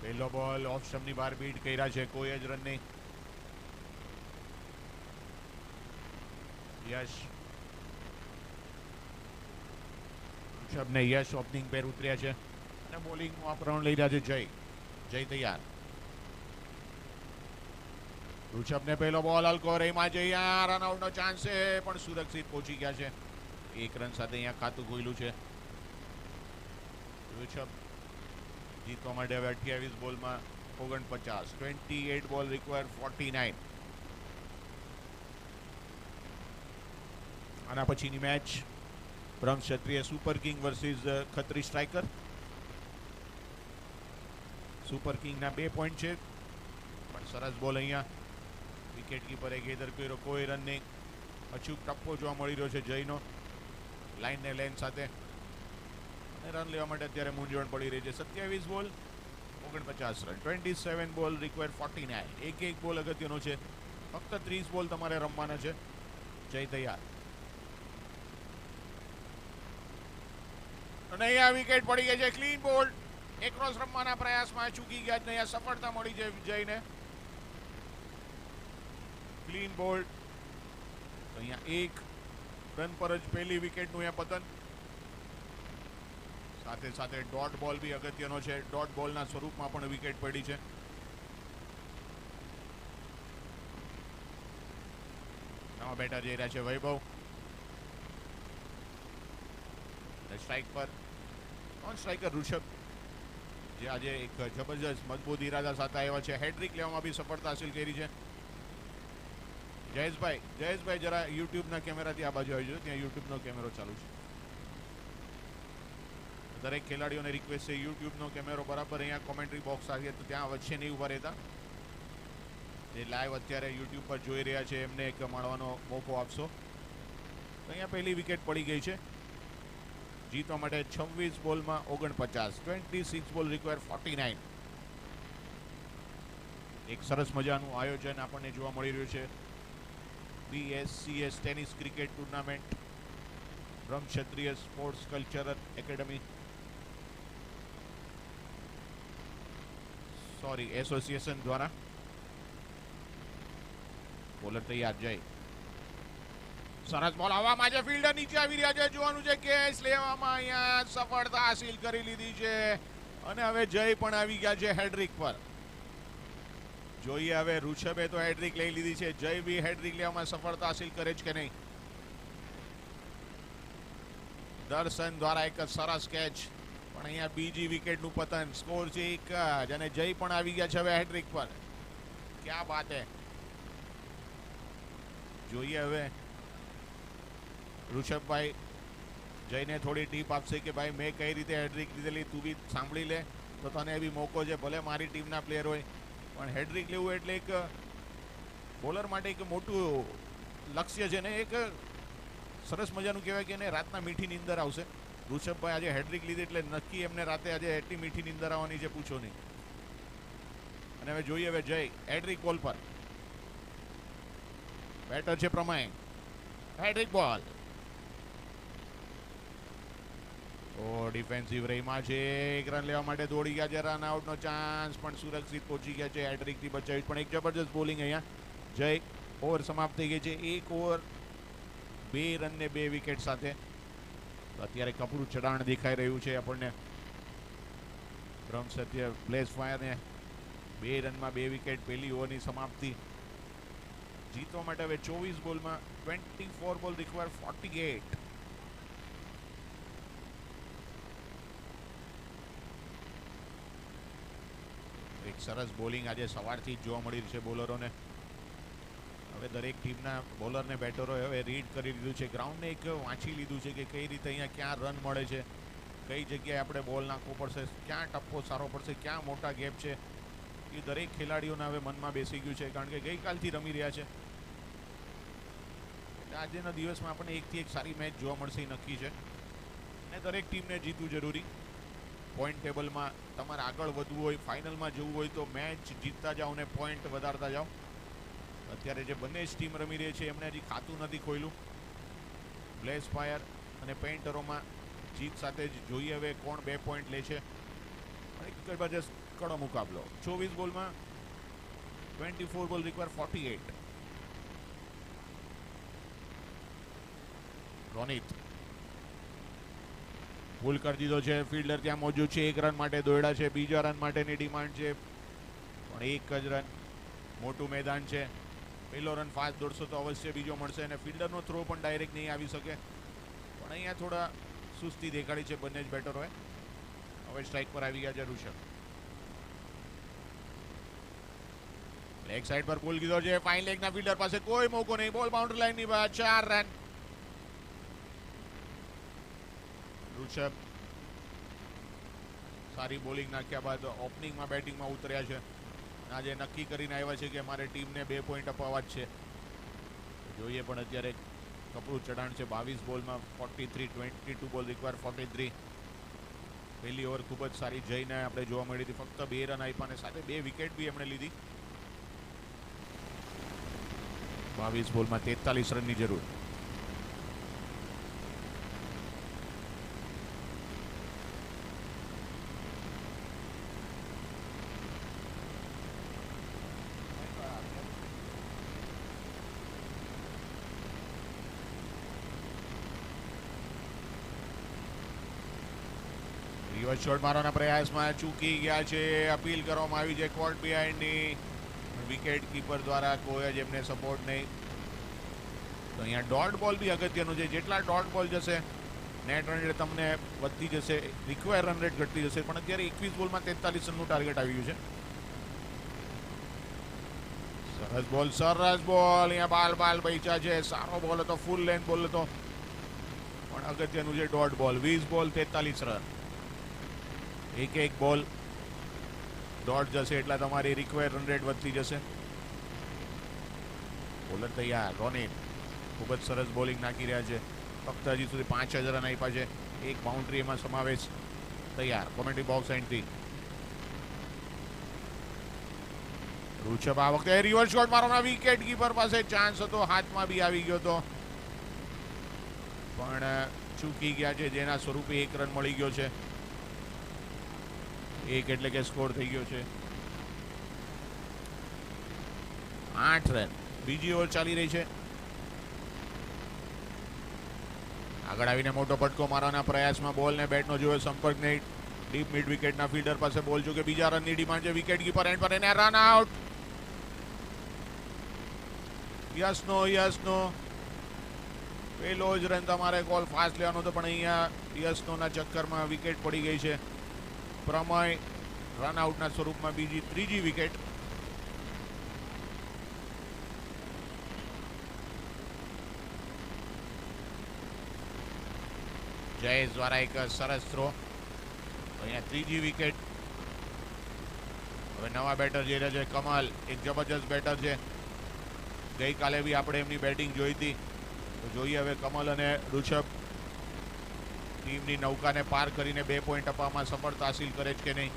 પહેલો બોલ ઓફ સ્ટમ્પની બહાર બીટ કર્યા છે, કોઈ જ રન નહીં. યશ, ઋષભને યશ ઓપનિંગ પેર ઉતર્યા છે અને બોલિંગનું આપરણ લઈ રહ્યા છે જય. જય તૈયાર. ઋષભને પહેલો બોલ હલકો રહીમાં જઈ રનઆઉટનો ચાન્સ છે, પણ સુરક્ષિત પહોંચી ગયા છે. 1 રન સાથે અહીંયા ખાતું ખોલ્યું છે. ઋષભ જીતવા માટે હવે 28 બોલમાં 49, 28 બોલ રિક્વાયર 49. આના પછીની match Brahm Kshatriya super king versus Khatri striker. Super કિંગના 2 પોઈન્ટ છે, પણ સરસ બોલ અહીંયા વિકેટ કીપરે ગેદર કર્યો, કોઈ રન નહીં. અચૂક ટપ્પો જોવા મળી રહ્યો છે જયનો લાઇનને લેન સાથે. રન લેવા માટે અત્યારે મૂંઝવણ પડી રહી છે. 27 બોલ 49 રન, 27 બોલ રિક્વાયર 49. એક બોલ અગત્યનો છે. ફક્ત 30 બોલ તમારે રમવાના છે. જય તૈયાર. અને અહીંયા વિકેટ પડી ગઈ છે. Clean bowled. એક્રોસ રમવાના પ્રયાસમાં ચૂકી ગયા. અહીંયા સફળતા મળી છે જયને. Clean bowled. અહીંયા 1 રન પર જ પહેલી વિકેટનું અહીંયા પતન. સાથે સાથે ડોટ બોલ બી અગત્યનો છે. ડોટ બોલના સ્વરૂપમાં પણ વિકેટ પડી છે. નવા બેટર જઈ રહ્યા છે વૈભવ. સ્ટ્રાઇક પર નોન સ્ટ્રાઇકર ઋષભ, જે આજે એક જબરજસ્ત મજબૂત ઈરાદા સાથે આવ્યા છે. હેડ્રિક લેવામાં બી સફળતા હાસિલ કરી છે. જયેશભાઈ જરા યુટ્યુબના કેમેરાથી આ બાજુ આવી જાઓ. ત્યાં યુટ્યુબનો કેમેરો ચાલુ છે. દરેક ખેલાડીઓને રિક્વેસ્ટ છે યુટ્યુબનો કેમેરો બરાબર અહીંયા કોમેન્ટ્રી બોક્સ આવી તો ત્યાં વચ્ચે નહીં ઊભા રહેતા. જે લાઈવ અત્યારે યુટ્યુબ પર જોઈ રહ્યા છે એમને એક મળવાનો મોકો આપશો. તો અહીંયા પહેલી વિકેટ પડી ગઈ છે. જીતવા માટે 26 બોલમાં 49, 26 બોલ રિક્વાયર 49. એક સરસ મજાનું આયોજન આપણને જોવા મળી રહ્યું છે. BSCS ટેનિસ ક્રિકેટ ટુર્નામેન્ટ બ્રહ્મ ક્ષત્રિય સ્પોર્ટ્સ કલ્ચરલ એકેડમી એસોસિએશન દ્વારા. બોલર તૈયાર જય. સરસ બોલ હવામાં છે. ફિલ્ડર નીચે આવી રહ્યા છે. જોવાનું છે કેચ લેવામાં અહીંયા સફળતા હાસિલ કરી લીધી છે. અને હવે જય પણ આવી ગયા છે હેડ્રિક પર. જોઈએ હવે ઋષભે તો હેડ્રિક લઈ લીધી છે. જય બી હેડ્રિક લેવામાં સફળતા હાસિલ કરે છે કે નહીં. દર્શન દ્વારા એક સરસ કેચ, પણ અહીંયા બીજી વિકેટનું પતન. સ્કોર છે 1 જ અને જય પણ આવી ગયા છે હવે હેટ્રિક પર. ક્યાં બાત હે. જોઈએ હવે ઋષભભાઈ જઈને થોડી ટીપ આપશે કે ભાઈ મેં કઈ રીતે હેડ્રિક લીધેલી, તું બી સાંભળી લે તો તને એવી મોકો છે. ભલે મારી ટીમના પ્લેયર હોય પણ હેડ્રિક લેવું એટલે એક બોલર માટે એક મોટું લક્ષ્ય છે ને એક સરસ મજાનું કહેવાય કે એને રાતના મીઠી નીંદર આવશે. ઋષભભાઈ આજે હેડ્રિક લીધી એટલે નક્કી એમને રાતે આજે એટલી મીઠી નીંદર આવવાની છે પૂછો નહીં. અને હવે જોઈએ હવે જય હેડ્રિક બોલ પર. બેટર છે પ્રમાય. હેડ્રિક બોલ. ઓ ડિફેન્સિવ રહીમાં છે. 1 રન લેવા માટે દોડી ગયા છે. રન આઉટનો ચાન્સ પણ સુરક્ષિત પહોંચી ગયા છે. હેડ્રિકથી બચાવી પણ એક જબરજસ્ત બોલિંગ અહીંયા. જય ઓવર સમાપ્ત થઈ ગઈ છે. 1 ઓવર 2 રન ને 2 વિકેટ સાથે. અત્યારે કપડું ચઢાણ દેખાઈ રહ્યું છે આપણને. બ્રહ્મ સત્ય બ્લેઝ ફાયરને 2 રનમાં 2 વિકેટ. પહેલી ઓવરની સમાપ્તિ. જીતવા માટે હવે 24 બોલમાં 24 બોલ રિક્વાયર 48. એક સરસ બોલિંગ આજે સવારથી જ જોવા મળી છે બોલરોને. હવે દરેક ટીમના બોલરને બેટરોએ હવે રીડ કરી લીધું છે. ગ્રાઉન્ડને એક વાંચી લીધું છે કે કઈ રીતે અહીંયા ક્યાં રન મળે છે, કઈ જગ્યાએ આપણે બોલ નાખવો પડશે, ક્યાં ટપ્પો સારો પડશે, ક્યાં મોટા ગેપ છે. એ દરેક ખેલાડીઓના હવે મનમાં બેસી ગયું છે કારણ કે ગઈકાલથી રમી રહ્યા છે. આજના દિવસમાં આપણને એકથી એક સારી મેચ જોવા મળશે એ નક્કી છે. અને દરેક ટીમને જીતવું જરૂરી. પોઈન્ટ ટેબલમાં તમારે આગળ વધવું હોય, ફાઇનલમાં જવું હોય તો મેચ જીતતા જાઓ ને પોઈન્ટ વધારતા જાઓ. અત્યારે જે બંને જ ટીમ રમી રહી છે એમણે હજી ખાતું નથી ખોલ્યું. બ્લેઝ ફાયર અને પેઇન્ટરોમાં જીત સાથે જ જોઈએ હવે કોણ 2 પોઈન્ટ લે છે. જબરજસ્ત કડો મુકાબલો. 24 બોલમાં 24 બોલ રિક્વાયર 48. રોનિત પુલ કરી દીધો છે. ફિલ્ડર ત્યાં મોજૂદ છે. 1 રન માટે દોડ્યા છે. બીજા રન માટેની ડિમાન્ડ છે પણ 1 જ રન. મોટું મેદાન છે. પહેલો રન ફાસ્ટ દોડશો તો અવશ્ય બીજો મળશે અને ફિલ્ડરનો થ્રો પણ ડાયરેક્ટ નહીં આવી શકે. પણ અહીંયા થોડા સુસ્તી દેખાડી છે બંને જ બેટરોએ. હવે સ્ટ્રાઇક પર આવી ગયા છે ઋષભ. લેગ સાઈડ પર પુલ કીધો છે. ફાઇન લેગના ફિલ્ડર પાસે કોઈ મોકો નહીં. બોલ બાઉન્ડ્રી લાઈનની બહાર. 4 રન. ઋષભ સારી બોલિંગ નાખ્યા બાદ ઓપનિંગમાં બેટિંગમાં ઉતર્યા છે. આજે નક્કી કરીને આવ્યા છે કે મારે ટીમને 2 પોઈન્ટ અપાવવા જ છે. જોઈએ પણ અત્યારે કપડું ચઢાણ છે. 22 બોલમાં 43. 22 બોલ રિક્વાયર 43. પહેલી ઓવર ખૂબ જ સારી જઈને આપણે જોવા મળી હતી. ફક્ત 2 રન આપ્યા અને સાથે 2 વિકેટ બી એમણે લીધી. 22 બોલમાં 43 રનની જરૂર. રિવર્સ શોટ મારવાના પ્રયાસમાં ચૂકી ગયા છે. અપીલ કરવામાં આવી છે કોર્ટ બિહાઇન્ડની. વિકેટ કીપર દ્વારા કોઈ જ એમને સપોર્ટ નહીં. તો અહીંયા ડોટ બોલ બી અગત્યનું છે. જેટલા ડોટ બોલ જશે નેટ રન રેટ તમને વધતી જશે, રિક્વાયર રન રેટ ઘટતી જશે. પણ અત્યારે 21 બોલમાં 43 રનનું ટાર્ગેટ આવી ગયું છે. સરસ બોલ, સરસ બોલ. અહીંયા બાલ બૈચા છે. સારો બોલ હતો, ફૂલ લેન્થ બોલ હતો. પણ અગત્યનું છે ડોટ બોલ. 20 બોલ 43 રન. એક બોલ ડોટ જશે એટલે તમારી રિક્વાયર રન રેટ વધતી જશે. બોલર તૈયાર. રોનિત ખૂબ જ સરસ બોલિંગ નાખી રહ્યા છે. ફક્ત હજી સુધી 5 જ રન આપ્યા છે. 1 બાઉન્ડ્રી એમાં સમાવેશ. તૈયાર કોમેન્ટ્રી બોક્સ એન્ડથી. ઋષભ આ વખતે રિવર્સ શોટ મારવાના. વિકેટ કીપર પાસે ચાન્સ હતો, હાથમાં બી આવી ગયો હતો પણ ચૂકી ગયા છે, જેના સ્વરૂપે 1 રન મળી ગયો છે. 1 એટલે કે સ્કોર થઈ ગયો છે 8 રન. બીજી ઓવર ચાલી રહી છે. આગળ આવીને મોટો પટકો મારવાના પ્રયાસમાં બોલને બેટનો જોયો સંપર્ક નહીં. ડીપ મિડ વિકેટના ફિલ્ડર પાસે બોલ જો કે બીજા રનની ડિમાન્ડ છે. વિકેટ કીપર એન્ડ પર એને રન આઉટ. યસનો પહેલો જ રન તમારે કોલ ફાસ્ટ લેવાનો હતો પણ અહીંયા યસનોના ચક્કરમાં વિકેટ પડી ગઈ છે. પ્રમય રનઆઉટના સ્વરૂપમાં ત્રીજી વિકેટ. જયેશ દ્વારા એક સરસ થ્રો. અહીંયા ત્રીજી વિકેટ. હવે નવા બેટર જઈ રહ્યા છે કમલ. એક જબરજસ્ત બેટર છે. ગઈકાલે બી આપણે એમની બેટિંગ જોઈ હતી. તો જોઈએ હવે કમલ અને ઋષભ ટીમની નૌકાને પાર કરીને 2 પોઈન્ટ અપાવવામાં સફળતા હાસિલ કરે છે કે નહીં.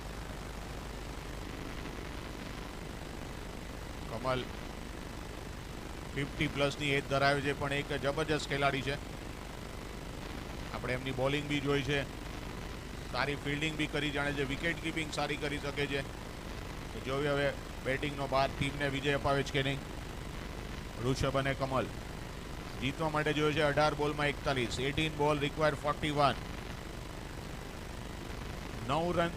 કમલ 50+ ની એજ ધરાવે છે, પણ એક જબરજસ્ત ખેલાડી છે. આપણે એમની બોલિંગ બી જોઈ છે, સારી ફિલ્ડિંગ બી કરી જાણે છે, વિકેટ કીપિંગ સારી કરી શકે છે. તો જોઈએ હવે બેટિંગનો બાર ટીમને વિજય અપાવે છે કે નહીં. ઋષભ અને કમલ જીતવા માટે જોયું છે 18 બોલમાં 41. 18 ball require 41. 9 run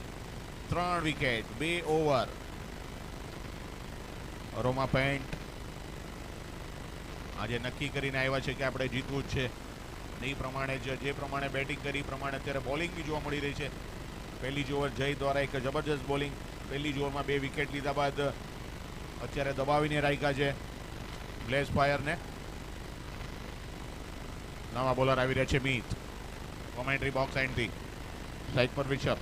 3 wicket 2 over. રોમા પેન્ટ આજે નક્કી કરીને આવ્યા છે કે આપણે જીતવું જ છે. એ પ્રમાણે જે પ્રમાણે બેટિંગ કરી પ્રમાણે અત્યારે બોલિંગ બી જોવા મળી રહી છે. પહેલી જ ઓવર જય દ્વારા એક જબરજસ્ત બોલિંગ. પહેલી જ ઓવરમાં 2 વિકેટ લીધા બાદ અત્યારે દબાવીને રાખ્યા છે બ્લેઝ ફાયરને. નવા બોલર આવી રહ્યા છે મીત. કોમેન્ટ્રી બોક્સ એન્ડથી સાઈડ પર રિષભ.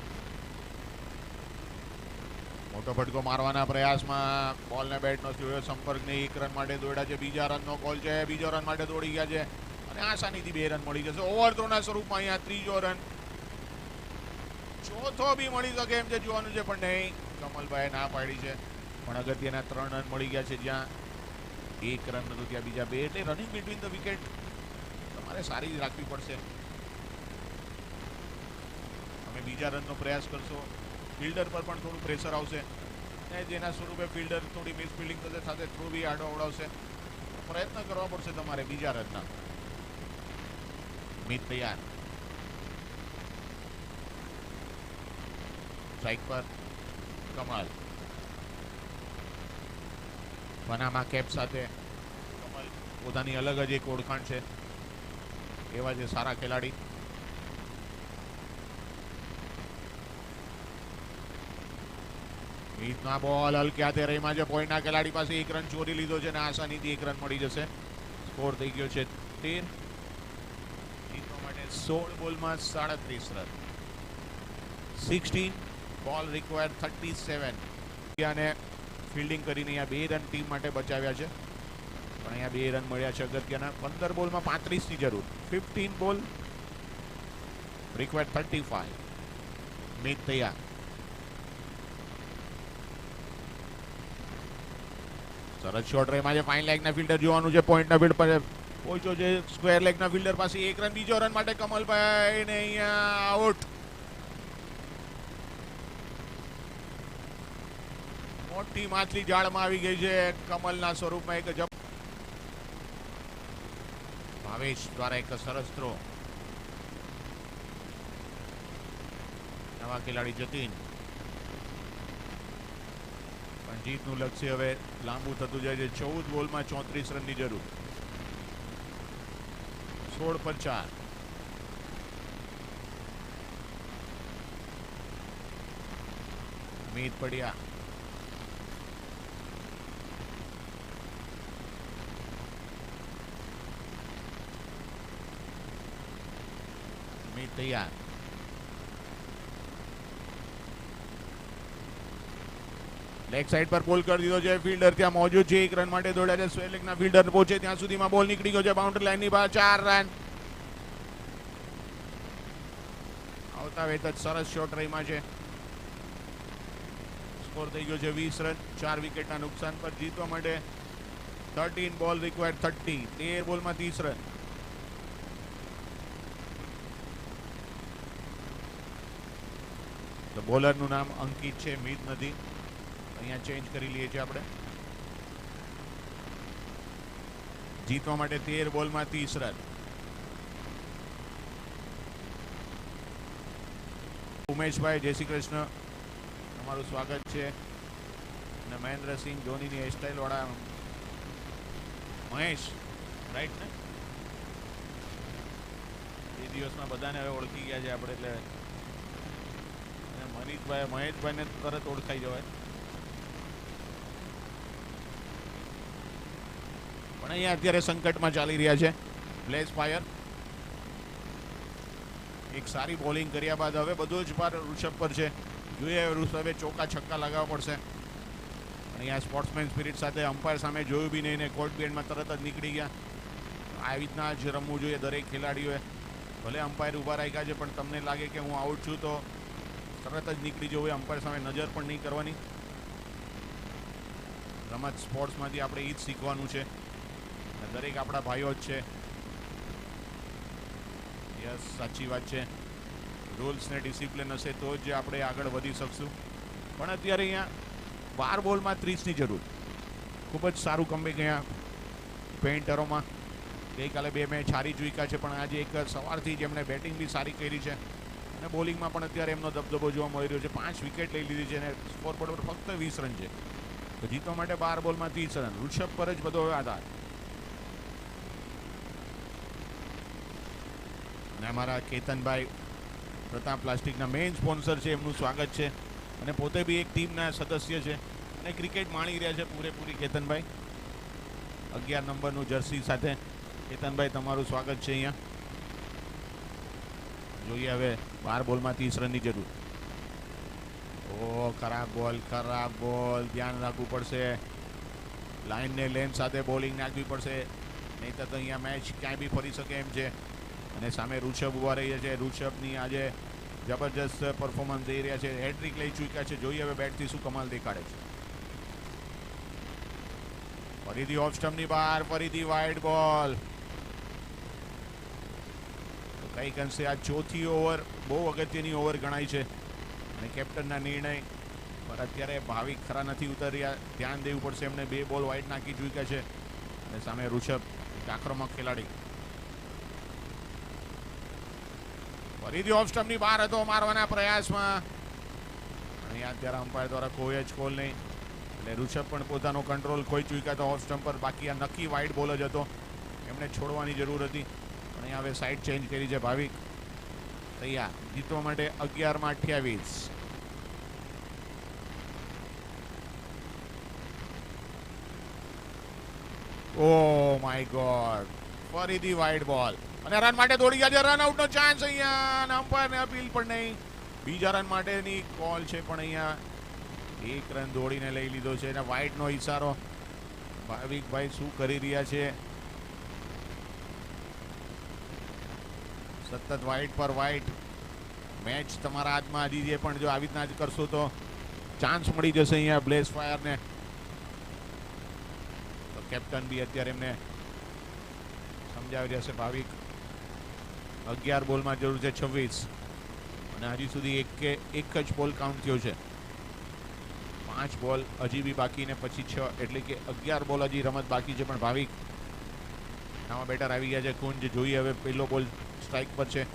મોટો ફટકો મારવાના પ્રયાસમાં બોલને બેટનો જોયો સંપર્ક નહીં. 1 રન માટે દોડ્યા છે. બીજા રનનો કોલ છે. બીજો રન માટે દોડી ગયા છે અને આસાનીથી 2 રન મળી જશે. ઓવરથ્રોના સ્વરૂપમાં અહીંયા ત્રીજો રન. ચોથો બી મળી શકે એમ છે, જોવાનું છે, પણ નહીં. કમલભાઈ ના પાડી છે, પણ અગત્યના 3 રન મળી ગયા છે. જ્યાં 1 રન હતું ત્યાં બીજા 2. એટલે રનિંગ બિટવીન ધ વિકેટ તમારે સારી રાખવી પડશે. તમે બીજા રનનો પ્રયાસ કરશો, ફિલ્ડર પર પણ થોડું પ્રેશર આવશે અને જેના સ્વરૂપે ફિલ્ડર થોડી મિસફિલ્ડિંગ થશે, સાથે થ્રો બી આડો અવડાવશે. પ્રયત્ન કરવા પડશે તમારે બીજા રનના. મિત તૈયાર. સ્ટ્રાઇક પર કમલ. પનામા કેપ સાથે કમલ પોતાની અલગ જ એક ઓળખાણ છે. એવા જે સારા ખેલાડી. મિતના બોલ હલક્યા રહીમાં છે. પોઈન્ટના ખેલાડી પાસે 1 રન ચોરી લીધો છે અને આસાનીથી 1 રન મળી જશે. સ્કોર થઈ ગયો છે 13. જીતવા માટે 16 બોલમાં 37 રન. 16 બોલ રિક્વાયર 37. અને ફિલ્ડિંગ કરીને અહીંયા 2 રન ટીમ માટે બચાવ્યા છે, પણ અહીંયા 2 રન મળ્યા છે અગત્યના. 15 બોલમાં 35ની જરૂર. 15 બોલ રિક્વાયર 35. મિત તૈયાર. સરસ શોટ રેમાં છે. ફાઇન લેગના ફિલ્ડર જોવાનું છે. પોઈન્ટના ફિલ્ડ પર પહોંચ્યો છે. સ્ક્વેર લેગના ફિલ્ડર પાસે 1 રન. બીજો રન માટે કમલભાઈ ને અહીંયા આઉટ. મોટી માછલી જાળમાં આવી ગઈ છે. કમલના સ્વરૂપમાં એક ભાવેશ દ્વારા એક સરસ થ્રો. નવા ખેલાડી જતીન. પણ જીતનું લક્ષ્ય હવે લાંબુ થતું જાય છે. 14 બોલમાં 34 રનની જરૂર. 16 પર 4. મીત પડ્યા. મીત તૈયાર. લેગ સાઈડ પર બોલ કરી દીધો છે. ફિલ્ડર ત્યાં મોજૂદ છે. 1 રન માટે દોડ્યા છે. સ્ક્વેર લેગના ફિલ્ડર પહોંચે ત્યાં સુધીમાં બોલ નીકળી ગયો છે બાઉન્ડ્રી લાઈનની બહાર. 4 રન. આવતા વેત જ સરસ શોટ રહીમાં છે. સ્કોર થઈ ગયો છે 20 રન. 4 વિકેટના નુકસાન પર. જીતવા માટે 13 બોલ રિક્વાયર 30. 13 બોલમાં 30 રન. તો બોલરનું નામ અંકિત છે, મિત નથી. અહીંયા ચેન્જ કરી લઈએ છીએ આપણે. જીતવા માટે 13 બોલમાં 30 રન. ઉમેશભાઈ જય શ્રી કૃષ્ણ, તમારું સ્વાગત છે. અને મહેન્દ્રસિંહ ધોનીની હેરસ્ટાઈલ વાળા મહેશ, રાઈટ ને? એ દિવસમાં બધાને હવે ઓળખી ગયા છે આપણે, એટલે અને મનીષભાઈ મહેશભાઈને તરત ઓળખાઈ જવાય. પણ અહીંયા અત્યારે સંકટમાં ચાલી રહ્યા છે બ્લેઝ ફાયર. એક સારી બોલિંગ કર્યા બાદ હવે બધો જ ભાર ઋષભ પર છે. જોઈએ ઋષભે ચોકા છક્કા લગાવવા પડશે. અહીંયા સ્પોર્ટ્સમેન સ્પિરિટ સાથે અમ્પાયર સામે જોયું બી નહીં ને કોર્ટ બેન્ડમાં તરત જ નીકળી ગયા. આવી રીતના જ રમવું જોઈએ દરેક ખેલાડીઓએ. ભલે અમ્પાયર ઊભા રાખ્યા છે પણ તમને લાગે કે હું આઉટ છું તો તરત જ નીકળી જવું. અમ્પાયર સામે નજર પણ નહીં કરવાની. રમત સ્પોર્ટ્સમાંથી આપણે એ જ શીખવાનું છે. દરેક આપણા ભાઈઓ જ છે. યસ, સાચી વાત છે. રૂલ્સ ને ડિસિપ્લિન હશે તો જ આપણે આગળ વધી શકશું. પણ અત્યારે અહીંયા 12 બોલમાં 30ની જરૂર. ખૂબ જ સારું કમબેક અહીંયા પેઇન્ટરોમાં. ગઈકાલે 2 મેચ હારી ચૂક્યા છે પણ આજે એક સવારથી જ એમણે બેટિંગ બી સારી કરી છે અને બોલિંગમાં પણ અત્યારે એમનો દબદબો જોવા મળી રહ્યો છે. 5 વિકેટ લઈ લીધી છે અને સ્કોર બોર્ડ પર ફક્ત 20 રન છે. તો જીતવા માટે 12 બોલમાં 30 રન. ઋષભ પર જ બધો આધાર. અને અમારા કેતનભાઈ પ્રતાપ પ્લાસ્ટિકના મેઇન સ્પોન્સર છે, એમનું સ્વાગત છે અને પોતે બી એક ટીમના સદસ્ય છે અને ક્રિકેટ માણી રહ્યા છે પૂરેપૂરી. કેતનભાઈ 11 નંબરનું જર્સી સાથે. કેતનભાઈ, તમારું સ્વાગત છે અહીંયા. જોઈએ હવે 12 બોલમાં 30 રનની જરૂર. ઓ ખરાબ બોલ, ખરાબ બોલ. ધ્યાન રાખવું પડશે. લાઇનને લેન્થ સાથે બોલિંગ નાખવી પડશે, નહીં તો અહીંયા મેચ ક્યાંય બી ફરી શકે એમ છે. અને સામે ઋષભ ઉભા રહ્યા છે. ઋષભની આજે જબરજસ્ત પરફોર્મન્સ દઈ રહ્યા છે. હેટ્રિક લઈ ચૂક્યા છે. જોઈએ હવે બેટથી શું કમાલ દેખાડે છે. ફરીથી ઓફ સ્ટમ્પની બહાર, ફરીથી વાઇડ બોલ. કંઈક અંશે આ ચોથી ઓવર બહુ અગત્યની ઓવર ગણાય છે અને કેપ્ટનના નિર્ણય પર અત્યારે ભાવિક ખરા નથી ઉતર્યા. ધ્યાન દેવું પડશે. એમને 2 બોલ વાઇડ નાખી ચૂક્યા છે અને સામે ઋષભ એક આક્રમક ખેલાડી. ફરીથી ઓફ સ્ટમ્પની બહાર હતો મારવાના પ્રયાસમાં. અહીંયા અત્યારે અમ્પાયર દ્વારા કોઈ જ કોલ નહીં એટલે ઋષભ પણ પોતાનો કંટ્રોલ ખોઈ ચૂક્યા હતા ઓફ સ્ટમ્પ પર. બાકી આ નક્કી વાઇડ બોલ જ હતો, એમને છોડવાની જરૂર હતી. પણ અહીંયા હવે સાઈડ ચેન્જ કરી છે ભાવિક. તૈયાર જીતવા માટે 11માં 28. ઓ માય ગોડ, ફરીથી વાઇડ બોલ અને રન માટે દોડી ગયા છે. રન આઉટનો ચાન્સ અહીંયા અને અમ્પાયરને અપીલ પણ નહીં. બીજા રન માટેની કોલ છે પણ અહીંયા 1 રન દોડીને લઈ લીધો છે અને વાઇડનો ઇશારો. ભાવિકભાઈ શું કરી રહ્યા છે? સતત વાઇડ પર વાઇડ. મેચ તમારા હાથમાં હજી છે પણ જો આવી રીતના જ કરશો તો ચાન્સ મળી જશે અહીંયા બ્લેઝ ફાયરને. તો કેપ્ટન બી અત્યારે એમને સમજાવી રહ્યા છે. ભાવિક 11 બોલમાં જરૂર છે 26 અને હજી સુધી એક જ બોલ કાઉન્ટ થયો છે. 5 બોલ હજી બી બાકી ને પછી 6 એટલે કે 11 બોલ હજી રમત બાકી છે. પણ ભાવિક નવા બેટર આવી ગયા છે કુંજ. જોઈએ હવે પહેલો બોલ સ્ટ્રાઇક પર છે.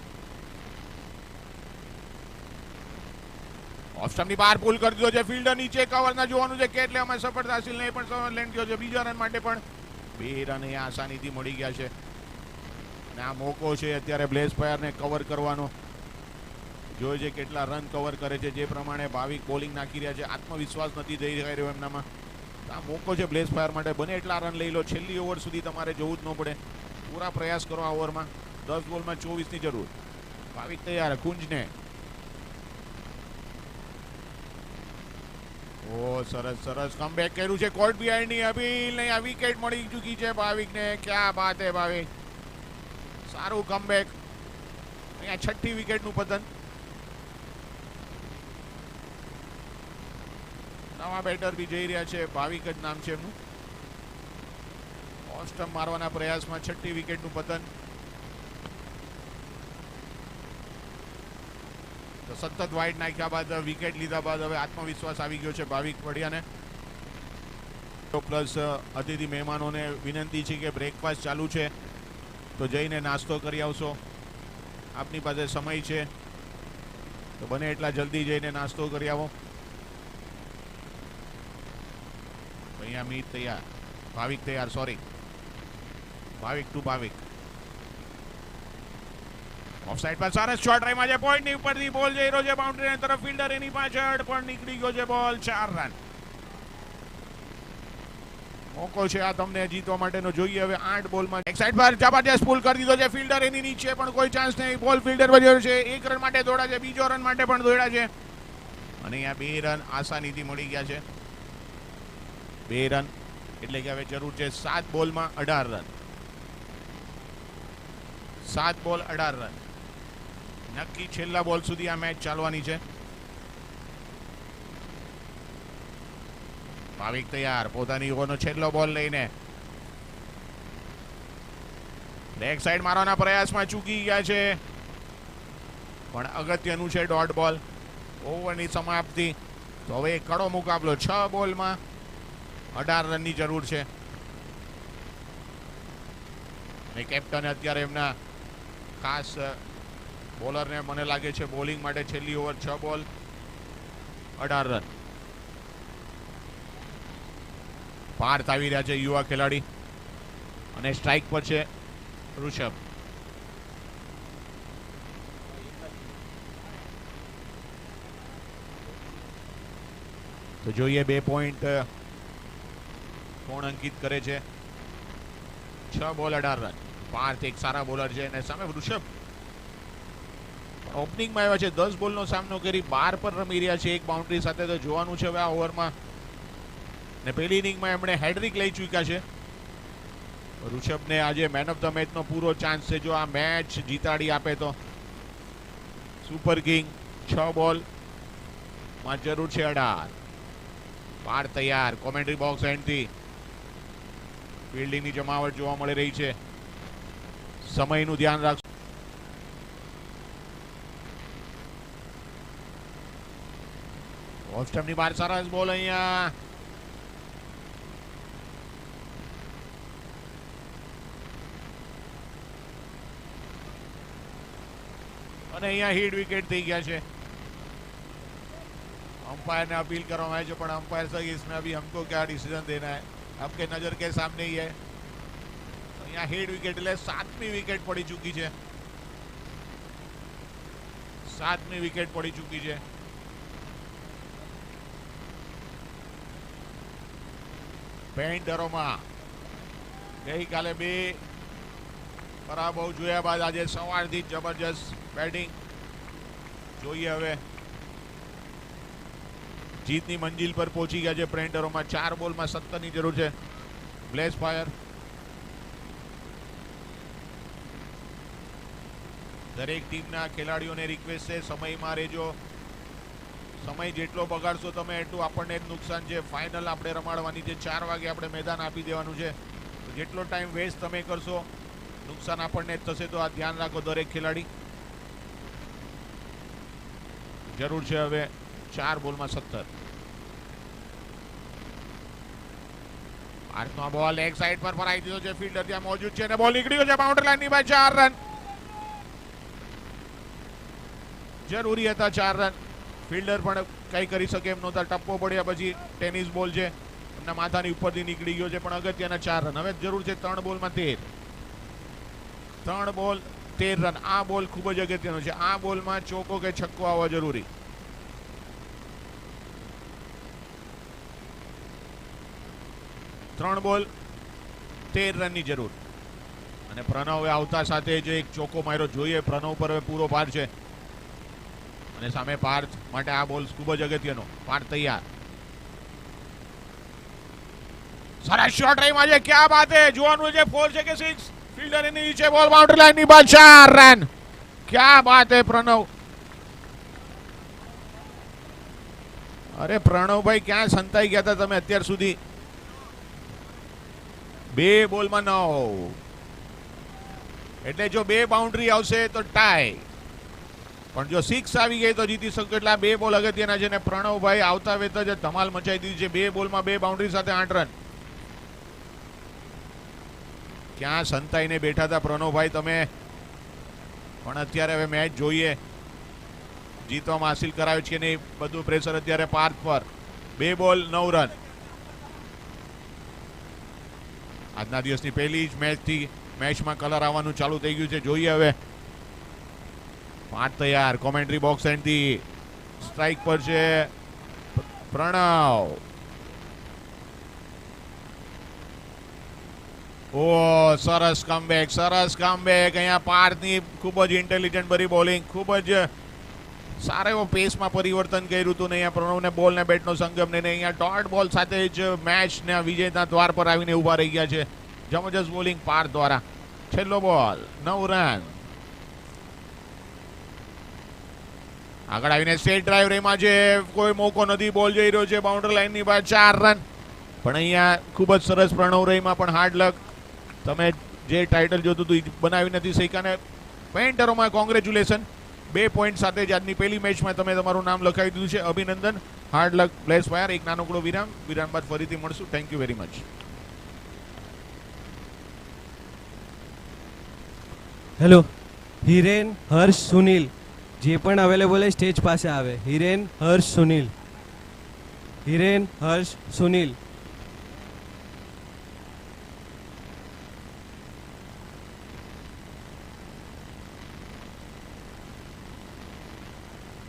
ઓફ સ્ટમ્પની બહાર પુલ કરી દીધો છે. ફિલ્ડર નીચે કવરના જોવાનું છે કે એટલે અમે સફળતા હાસિલ નહીં પણ લેન્ડ થયો છે. બીજા રન માટે પણ 2 રન અહીંયા આસાનીથી મળી ગયા છે અને આ મોકો છે અત્યારે બ્લેઝ ફાયરને કવર કરવાનો. જોઈએ છે કેટલા રન કવર કરે છે. જે પ્રમાણે ભાવિક બોલિંગ નાખી રહ્યા છે, આત્મવિશ્વાસ નથી જઈ રહ્યો એમનામાં. આ મોકો છે બ્લેઝ ફાયર માટે. બને એટલા રન લઈ લો. છેલ્લી ઓવર સુધી તમારે જોવું જ ન પડે. પૂરા પ્રયાસ કરો આ ઓવરમાં. 10 બોલમાં 24ની જરૂર. ભાવિક તૈયાર. કુંજને ઓ સરસ સરસ કમબેક કર્યું છે. કોર્ટ બિહાઇન્ડની અપીલ નહીં. આ વિકેટ મળી ચૂકી છે ભાવિકને. ક્યાં બાત હે ભાવિક, સારું કમબેક. અહીંયા 6ઠ્ઠી વિકેટનું પતન. નવા બેટર બી જઈ રહ્યા છે. ભાવિક જ નામ છે એમનું. ઓફ સ્ટમ્પ મારવાના પ્રયાસમાં 6ઠ્ઠી વિકેટનું પતન. તો સતત વાઇડ નાખ્યા બાદ વિકેટ લીધા બાદ હવે આત્મવિશ્વાસ આવી ગયો છે ભાવિક પડિયાને. પ્લસ અતિથિ મહેમાનોને વિનંતી છે કે બ્રેકફાસ્ટ ચાલુ છે તો જઈને નાસ્તો કરી આવશો. આપની પાસે સમય છે તો બને એટલા જલ્દી જઈને નાસ્તો કરી આવો. અહીંયા મીત તૈયાર. ભાવિક તૈયાર. સોરી, ભાવિક ટુ ભાવિક. ઓફસાઇડ પર સરસ શોટ રહીમાં છે, પોઈન્ટની ઉપરથી બોલ જઈ રહ્યો છે બાઉન્ડ્રીની તરફ, ફિલ્ડર એની પાછળ પણ નીકળી ગયો છે બોલ, 4 રન. મોકો છે આ તમને જીતવા માટેનો, જોઈએ હવે 8 બોલમાં. એક સાઈડ પર જબરજસ્ત પુલ કરી દીધો છે, ફિલ્ડર એની નીચે પણ કોઈ ચાન્સ નહીં, બોલ ફિલ્ડર વજ્યો છે, 1 રન માટે દોડા છે, બીજો રન માટે પણ દોડ્યા છે અને અહીંયા 2 રન આસાનીથી મળી ગયા છે. 2 રન એટલે કે હવે જરૂર છે 7 બોલમાં 18 રન. 7 બોલ 18 રન. નક્કી છેલ્લા બોલ સુધી આ મેચ ચાલવાની છે. ભાવિક તૈયાર પોતાની ઓવરનો છેલ્લો બોલ લઈને. લેગ સાઈડ મારવાના પ્રયાસમાં ચૂકી ગયા છે પણ અગત્યનું છે ડોટ બોલ. ઓવરની સમાપ્તિ. તો હવે એક કડો મુકાબલો, 6 બોલમાં 18 રનની જરૂર છે અને કેપ્ટને અત્યારે એમના ખાસ બોલરને મને લાગે છે બોલિંગ માટે છેલ્લી ઓવર 6 બોલ 18 રન. પાર્થ આવી રહ્યા છે યુવા ખેલાડી અને સ્ટ્રાઇક પર છે ઋષભ. તો જોઈએ 2 પોઈન્ટ કોણ અંકિત કરે છે. 6 બોલ 18 રન. પાર્થ એક સારા બોલર છે અને સામે ઋષભ ઓપનિંગમાં આવ્યા છે, 10 બોલનો સામનો કરી 12 પર રમી રહ્યા છે, 1 બાઉન્ડ્રી સાથે. તો જોવાનું છે હવે આ ઓવરમાં. ને પહેલી ઇનિંગમાં એમણે હેડ્રિક લઈ ચૂક્યા છે. ઋષભને આજે મેન ઓફ ધ મેચનો પૂરો ચાન્સ છે જો આ મેચ જીતાડી આપે તો. સુપર કિંગ 6 બોલ માં જરૂર છે 18. પાર તૈયાર, કોમેન્ટ્રી બોક્સ એન્ડથી ફિલ્ડિંગની જમાવટ જોવા મળી રહી છે. સમયનું ધ્યાન રાખજો. ઓફ સ્ટમ્પની બહાર સરસ બોલ અહીંયા. અને અહીંયા હિટ વિકેટ થઈ ગયા છે. अंपायर ने अपील करवाया है पर अंपायर सर इसमें अभी हमको क्या डिसीजन देना है, आपके नजर के सामने ही है. यहाँ हेड विकेट એટલે 7મી વિકેટ પડી ચૂકી છે. 7મી વિકેટ પડી ચૂકી છે. પેઇન્ટરોમાં ગઈકાલે 2 પરાભવ જોયા બાદ આજે સવારથી જબરજસ્ત બેટિંગ. જોઈએ હવે જીતની મંજિલ પર પહોંચી ગયા છે પેઇન્ટરોમાં. 4 બોલમાં 17ની જરૂર છે. Bless fire. દરેક ટીમના ખેલાડીઓને રિક્વેસ્ટ છે સમયમાં રહેજો. સમય જેટલો બગાડશો તમે એટલું આપણને જ નુકસાન છે. ફાઇનલ આપણે રમાડવાની છે, 4 વાગે આપણે મેદાન આપી દેવાનું છે. જેટલો ટાઈમ વેસ્ટ તમે કરશો નુકસાન આપણને જ થશે. તો આ ધ્યાન રાખો દરેક ખેલાડી. જરૂર છે હવે 4 બોલમાં 17. ભારતનો બોલ એક સાઈડ પર ફરાઈ દીધો છે, ફિલ્ડર ત્યાં મોજૂદ છે અને બોલ નીકળ્યો છે બાઉન્ડરી લાઈનની બહાર. 4 રન જરૂરી હતા. 4 રન. ફિલ્ડર પણ કઈ કરી શકે એમ નહોતા. ટપ્પો પડ્યા પછી ટેનિસ બોલ છે એમના માથાની ઉપરથી નીકળી ગયો છે પણ અગત્યના 4 રન. હવે જરૂર છે 3 બોલમાં 13. 3 બોલ 13 રન. આ બોલ ખૂબ જ અગત્યનો છે. આ બોલમાં ચોકો કે છક્કો આવવા જરૂરી. ત્રણ બોલ 13 રનની જરૂર. અને પ્રણવ આવતા સાથે જ એક ચોકો માર્યો. જોઈએ પ્રણવ પર હવે પૂરો ભાર છે અને સામે પાર્થ માટે આ બોલ ખૂબ જ અગત્યનો. પાર્થ તૈયાર. સરસ શોટ રહીમાં છે. ક્યાં બાત હે. જોવાનું છે 4 છે કે 6. ફિલ્ડર એની નીચે, બોલ બાઉન્ડરી લાઈનની બહાર. 4 રન. ક્યાં બાત હે પ્રણવ. અરે પ્રણવભાઈ ક્યાં સંતાઈ ગયા હતા તમે અત્યાર સુધી. 2 બોલમાં 9 એટલે જો 2 બાઉન્ડ્રી આવશે તો ટાઈ, પણ જો 6 આવી ગઈ તો જીતી શકો. એટલે આ 2 બોલ અગત્યના છે ને પ્રણવભાઈ આવતા વેત જ ધમાલ મચાઈ દીધી છે. 2 બોલમાં 2 બાઉન્ડ્રી સાથે 8 રન. ક્યાં સંતાઈને બેઠા હતા પ્રણવભાઈ તમે. પણ અત્યારે હવે મેચ જોઈએ જીતવામાં હાસિલ કરાવ્યો છે કે નહીં. બધું પ્રેશર અત્યારે પાર્થ પર. 2 બોલ 9 રન. આજના દિવસની પહેલી જ મેચથી મેચમાં કલર આવવાનું ચાલુ થઈ ગયું છે. જોઈએ હવે પાંચ તૈયાર. કોમેન્ટ્રી બોક્સ એન્ડથી સ્ટ્રાઇક પર છે પ્રણવ. ઓ સરસ કમબેક, સરસ કમબેક. અહીંયા પાર્થની ખૂબ જ ઇન્ટેલિજન્ટ ભરી બોલિંગ, ખૂબ જ સારા એવો પેસમાં પરિવર્તન કર્યું હતું ને અહીંયા પ્રણવને બોલ ને બેટનો સંગમ ને અહીંયા ડોટ બોલ સાથે જ મેચના વિજેતા દ્વાર પર આવીને ઊભા રહી ગયા છે. જબરજસ્ત બોલિંગ પાર્થ દ્વારા. છેલ્લો બોલ, 9 રન. આગળ આવીને સ્ટેટ ડ્રાઈવ રેમાં છે, કોઈ મોકો નથી, બોલ જઈ રહ્યો છે બાઉન્ડરી લાઈનની બહાર, 4 રન. પણ અહીંયા ખૂબ જ સરસ પ્રણવ રહીમાં પણ હાર્ડ લક. તમે જે ટાઇટલ જોતું હતું એ બનાવી નથી શક્યા ને પેન્ટરોમાં કોંગ્રેચ્યુલેશન. 2 પોઈન્ટ સાથે જ આજની પહેલી મેચમાં તમે તમારું નામ લખાવી દીધું છે. અભિનંદન, હાર્ડ લક, બ્લેસ ફાયર. એક નાનકડો વિરામ બાદ ફરીથી મળશું. Thank you very much. Hello, Hiren, Harsh, Sunil જે પણ અવેલેબલ હોય સ્ટેજ પાસે આવે. હિરેન, હર્ષ, સુનિલ. હિરેન, હર્ષ, સુનિલ.